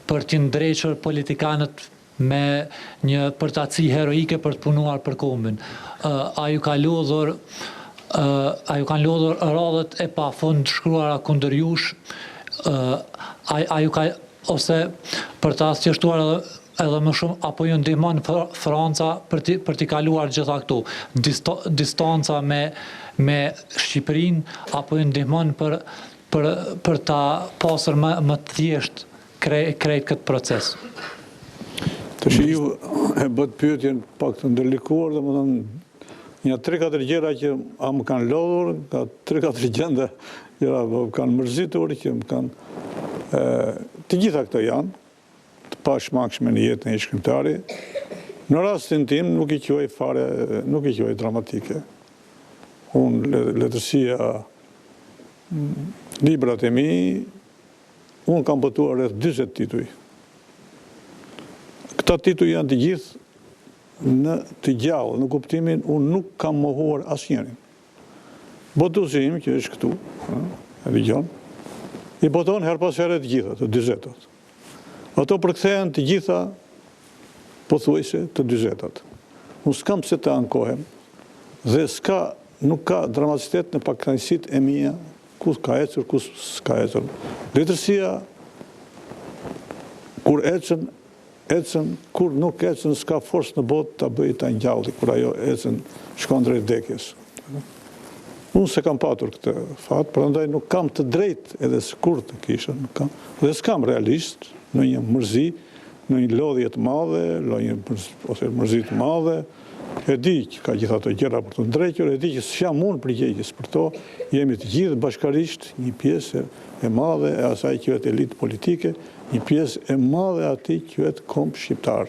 për të ndrequr politikanët me një përtaci heroike për të punuar për kombin? A ju kanë lodhur radhët e pafund shkruara kundër jush? Ose për të asgjështuar edhe më shumë, apo ju ndihmon Franca për t'i kaluar gjitha këtu, distanca me Shqipërinë, apo ju ndihmon për ta pasur më thjesht krejt këtë proces. Të shi ju e bët pyetjen pak të ndërlikuar, dhe më thënë, një 3-4 gjëra që më kanë lodhur, ka 3-4 gjënde gjëra më kanë mërzitur, që më kanë... Të gjitha këto janë, të pashmakshme në jetën e shkrimtari. Në rastin tim nuk i quaj fare, nuk i quaj dramatike. Unë, letërsia, librat e mi, unë kam botuar rreth 20 tituj. Këta tituj janë të gjithë në të gjallë, në kuptimin unë nuk kam mohuar asnjërin. Botuesi im, që është këtu, e dëgjon, i boton her pas here të gjitha, të 20-at. Ato përkthehen të gjitha pothuajse të 20-at. Unë s'kam pse të ankohem dhe nuk ka dramatitet në pakënaqësitë e mia, ku ka ecur, ku s'ka ecur. Letërsia, kur ecën, kur nuk ecën, s'ka forcë në botë ta bëjë ta ngjalli, kur ajo ecën shkon drejt vdekjes. Unë se kam patur këtë fat, prandaj nuk kam të drejtë edhe sikur të kisha, nuk kam. Dhe s'kam realisht në një mërzi, në një lodhje të madhe, ose mërzi të madhe, e di që ka gjitha të gjëra për të ndrequr, e di që s'jam unë përgjegjës për to, jemi të gjithë bashkarisht një pjesë e madhe e asaj quhet elitë politike, një pjesë e madhe ati quhet komp shqiptar.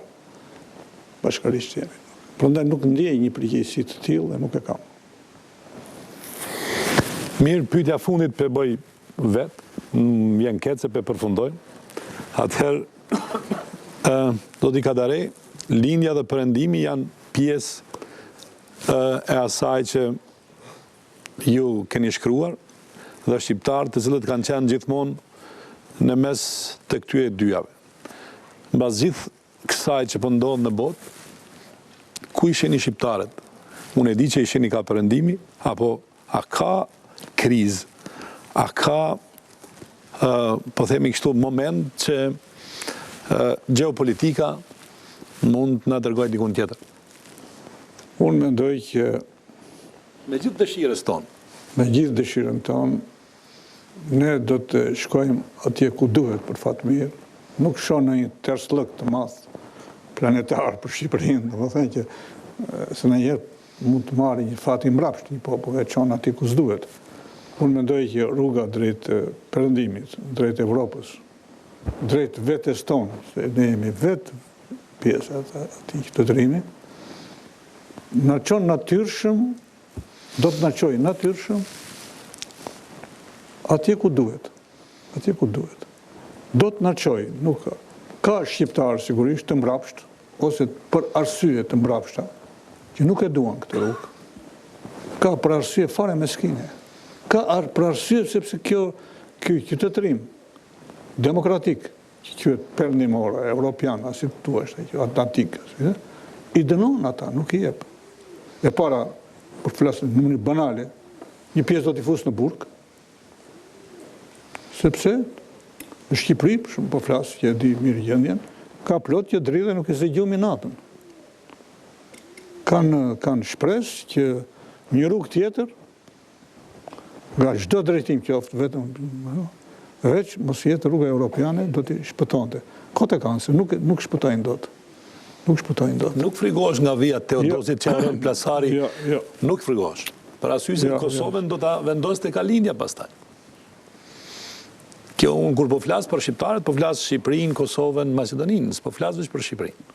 Bashkarisht jemi. Prandaj nuk ndjej një përgjegjësi të tillë dhe nuk e kam. Mirë, pyetja fundit pe bëj vetë, vjen keq se pe përfundojmë. Atëherë, Zoti Kadare, lindja dhe perëndimi janë pjesë e asaj që ju keni shkruar dhe shqiptarë të cilët kanë qenë gjithmonë në mes të këtyre dyjave. Mbas gjithë kësaj që po ndodh në botë, ku isheni shqiptarët? Unë e di që isheni ka perëndimi, apo a ka krizë, a ka po themi kështu moment që geopolitika mund të na dërgojë dikun tjetër? Unë mendoj që me gjithë dëshirën tonë, ne do të shkojmë atje ku duhet për fat mirë. Nuk shoh në një tërslëk të madh planetar për Shqipërinë, domethënë që se ndonjëherë mund të marrë një fat i mbrapsht një popull e çon atje ku s'duhet. Unë mendoj që rruga drejt perëndimit, drejt Evropës, drejt vetes tonë, se ne jemi vetë pjesë atij shtetërimi, na çon natyrshëm, do të na çojë natyrshëm atje ku duhet. Atje ku duhet. Do të na çojë, nuk ka shqiptar sigurisht të mbrapsht ose për arsye të mbrapshta që nuk e duan këtë rrugë. Ka për arsye fare meskine. Ka për arsye sepse ky qytetërim demokratik, që quhet perëndimor, evropian, si thua është, atlantik, i dënon ata, nuk i jep. E para, për flasë në mënyrë banale, një pjesë do t'i fusë në burg, sepse në Shqipëri, për shumë po flasë që e di mirë gjendjen, ka plot që dridhe nuk e se gjumi natën. Kanë shpresë që një rrugë tjetër, nga çdo drejtim qoftë vetëm, veç mos jetë rruga europiane, do t'i shpëtonte. Kote kanë, se nuk shpëtojnë dot. Nuk frigohesh nga vija Teodosit që arën plasari, nuk frigohesh. Për arsye se Kosovën do ta vendoste ka lindja pastaj. Kjo unë kur po flas për shqiptarët, po flas Shqipërinë, Kosovën, Maqedoninë, s'po flas vetëm për Shqipërinë.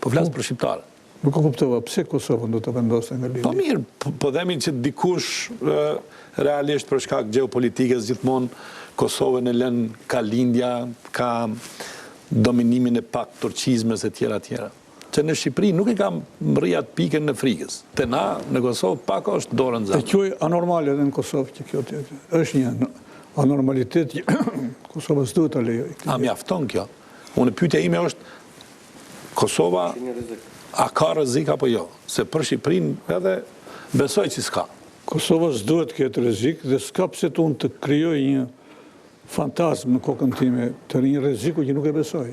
Po flas për shqiptarët. Nuk e kuptova pse Kosovën do ta vendoste nga lindja. Po mirë, po themi që dikush realisht për shkak geopolitikës gjithmonë Kosovën e lën ka lindja, ka dominimin e pak turqizmes e tjera tjera. Që në Shqipëri nuk e kam rrijat pikën në frikës. Te na, në Kosovë, pak është dorën zënë. E quaj anormale edhe në Kosovë që kjo është një anormalitet që Kosovës duhet të lejoj. A mjafton kjo? Unë pyetja ime është, Kosova a ka rrezik apo jo? Se për Shqipërinë edhe besoj që s'ka. Kosovës duhet këtë rrezik dhe s'ka pse unë të krijoj një fantazm në kokën time të një rreziku që nuk e besoj.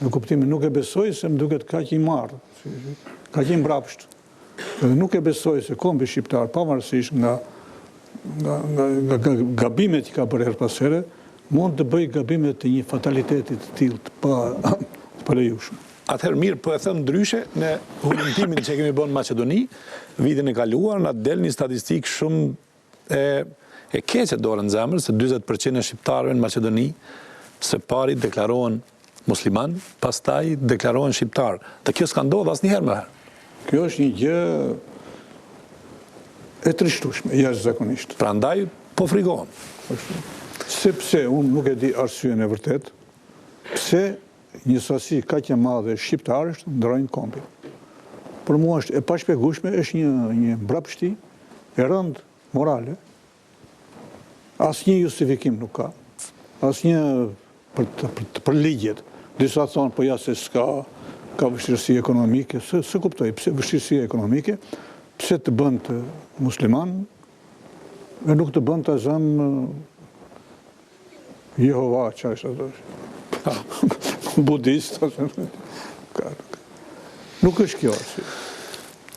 Në kuptimin nuk e besoj se më duket kaq i marrë, kaq i mbrapsht. Dhe nuk e besoj se kombi shqiptar, pavarësisht nga gabimet që ka bërë her pas here, mund të bëj gabimet të një fatalitetit të tillë të palejueshëm. Atëherë mirë, po e them ndryshe, në hulumtimin që kemi bën në Maqedoni, vitin e kaluar, na del një statistikë shumë e keqe dorë në zemër, se 40% e shqiptarëve në Maqedoni së pari deklarohen musliman, pastaj deklarohen shqiptar. Dhe kjo s'ka ndodhur asnjëherë më herë. Kjo është një gjë e trishtueshme, jashtëzakonisht. Prandaj po frikohem. Sepse unë nuk e di arsyen e vërtet, pse një sasi kaq e madhe shqiptarësh ndrojnë kombin. Për mua është e pashpjegueshme, është një mbrapshti e rëndë morale. Asnjë justifikim nuk ka. Asnjë për ligjet. Disa thonë po ja se ka vështirësi ekonomike, se kuptoj pse vështirësia ekonomike, pse të bën të musliman e nuk të bën të zëm Jehova, që është ato? Budist. Nuk është kjo arsye.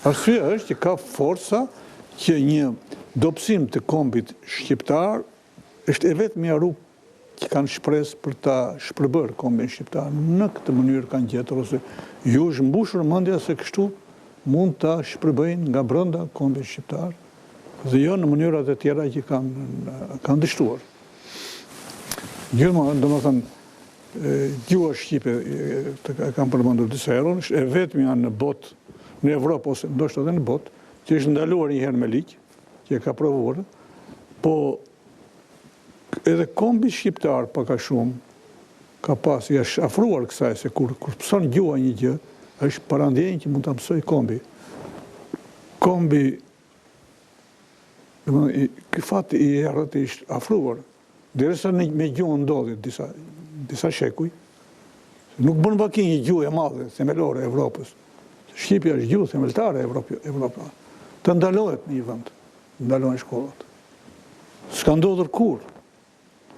Arsyeja është që ka forca që një dobësim të kombit shqiptar është e vetmja rrugë që kanë shpresë për ta shpërbërë kombin shqiptar. Në këtë mënyrë kanë gjetur, ose ju është mbushur mendja se kështu mund ta shpërbëjnë nga brenda kombit shqiptar, dhe jo në mënyrat e tjera që kanë dështuar. Domethënë, gjua shqipe, e kam përmendur disa herë, është e vetmja në botë, në Evropë ose ndoshta edhe në botë, që është ndaluar një herë me ligj, që e ka provuar, po edhe kombi shqiptar pak a shumë ka pas, i është afruar kësaj, se kur mëson gjua një gjë, është parandjenjë që mund ta mësoj kombi. Kombi, ky fat i errët ishte afruar, derisa me gjuhën ndodhi disa shekuj, nuk bën vaki një gjuhë e madhe, themelore e Evropës. Shqipja është gjuhë themeltare e Evropës. Të ndalohet në një vend, ndalohen shkollat. S'ka ndodhur kur.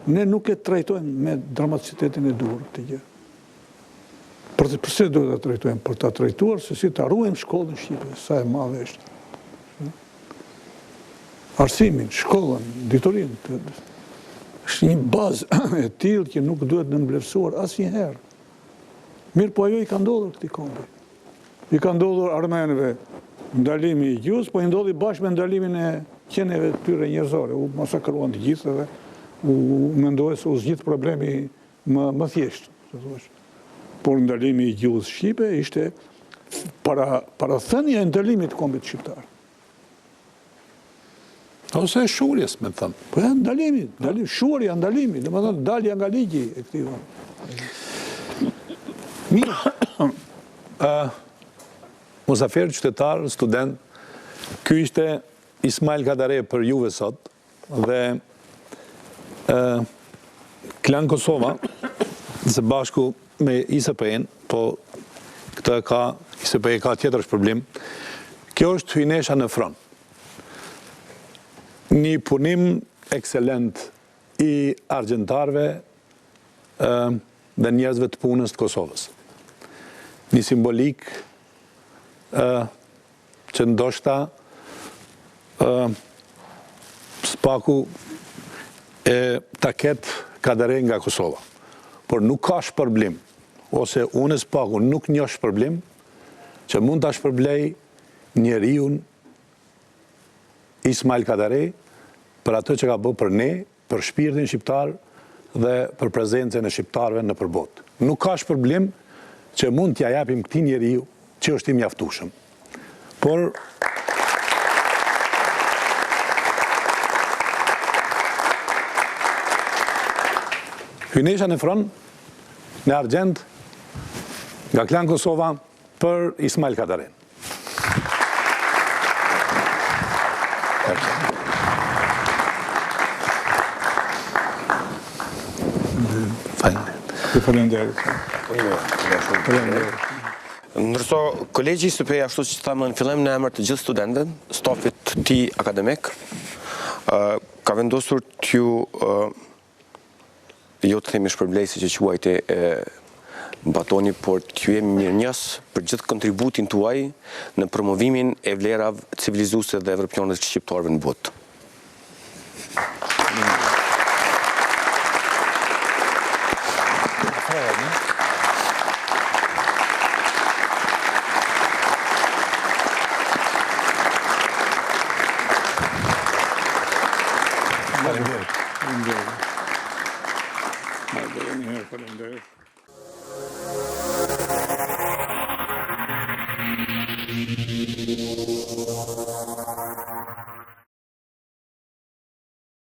Ne nuk e trajtojmë me dramaticitetin e duhur këtë gjë. Përse duhet ta trajtojmë? Për ta trajtuar se si ta ruajmë shkollën shqipe, sa e madhe është. Arsimin, shkollën, diturinë, është një bazë e tillë që nuk duhet nënvlerësuar asnjëherë. Mirë, po ajo i ka ndodhur këtij kombi. I ka ndodhur armenëve ndalimi i gjuhës, po i ndodhi bashkë me ndalimin e qenieve të tyre njerëzore. U masakruan të gjithë dhe u mendohet se u zgjidh problemi më thjesht. Por ndalimi i gjuhës shqipe ishte parathënia e ndalimit të kombit shqiptar. Ose shurjes, me të thëmë. Po e ndalimi, shurja, ndalimi, dhe më thënë dalja nga ligji e këtij vend. Mirë. Musafer, qytetar, student, ky ishte Ismail Kadare për juve sot, dhe Klan Kosova, së bashku me ISP-n, po këtë ISP ka tjetër shpërblim, kjo është hyjnesha në front. Një punim ekselent i argjentarve dhe njerëzve të punës të Kosovës. Një simbolik që ndoshta spaku ta ketë Kadare nga Kosova. Por nuk ka shpërblim, ose unë spaku nuk njoh shpërblim që mund ta shpërblej njeriun Ismail Kadare për atë që ka bërë për ne, për shpirtin shqiptar dhe për prezencën e shqiptarëve në përbot. Nuk ka shpërblim që mund t'ja japim këtij njeriu që është i mjaftueshëm. Por hyjnesha në front në argjend nga Klan Kosova për Ismail Kadare. Faleminderit. Ndërsa kolegji ISP, ashtu që thamë në fillim, në emër të gjithë studentëve, stafit të tij akademik, ka vendosur t'ju jo të themi shpërblejse që quajte mbatoni, por t'ju jemi mirënjohës për gjithë kontributin tuaj në promovimin e vlerave civilizuese dhe evropiane të shqiptarëve në botë. Faleminderit.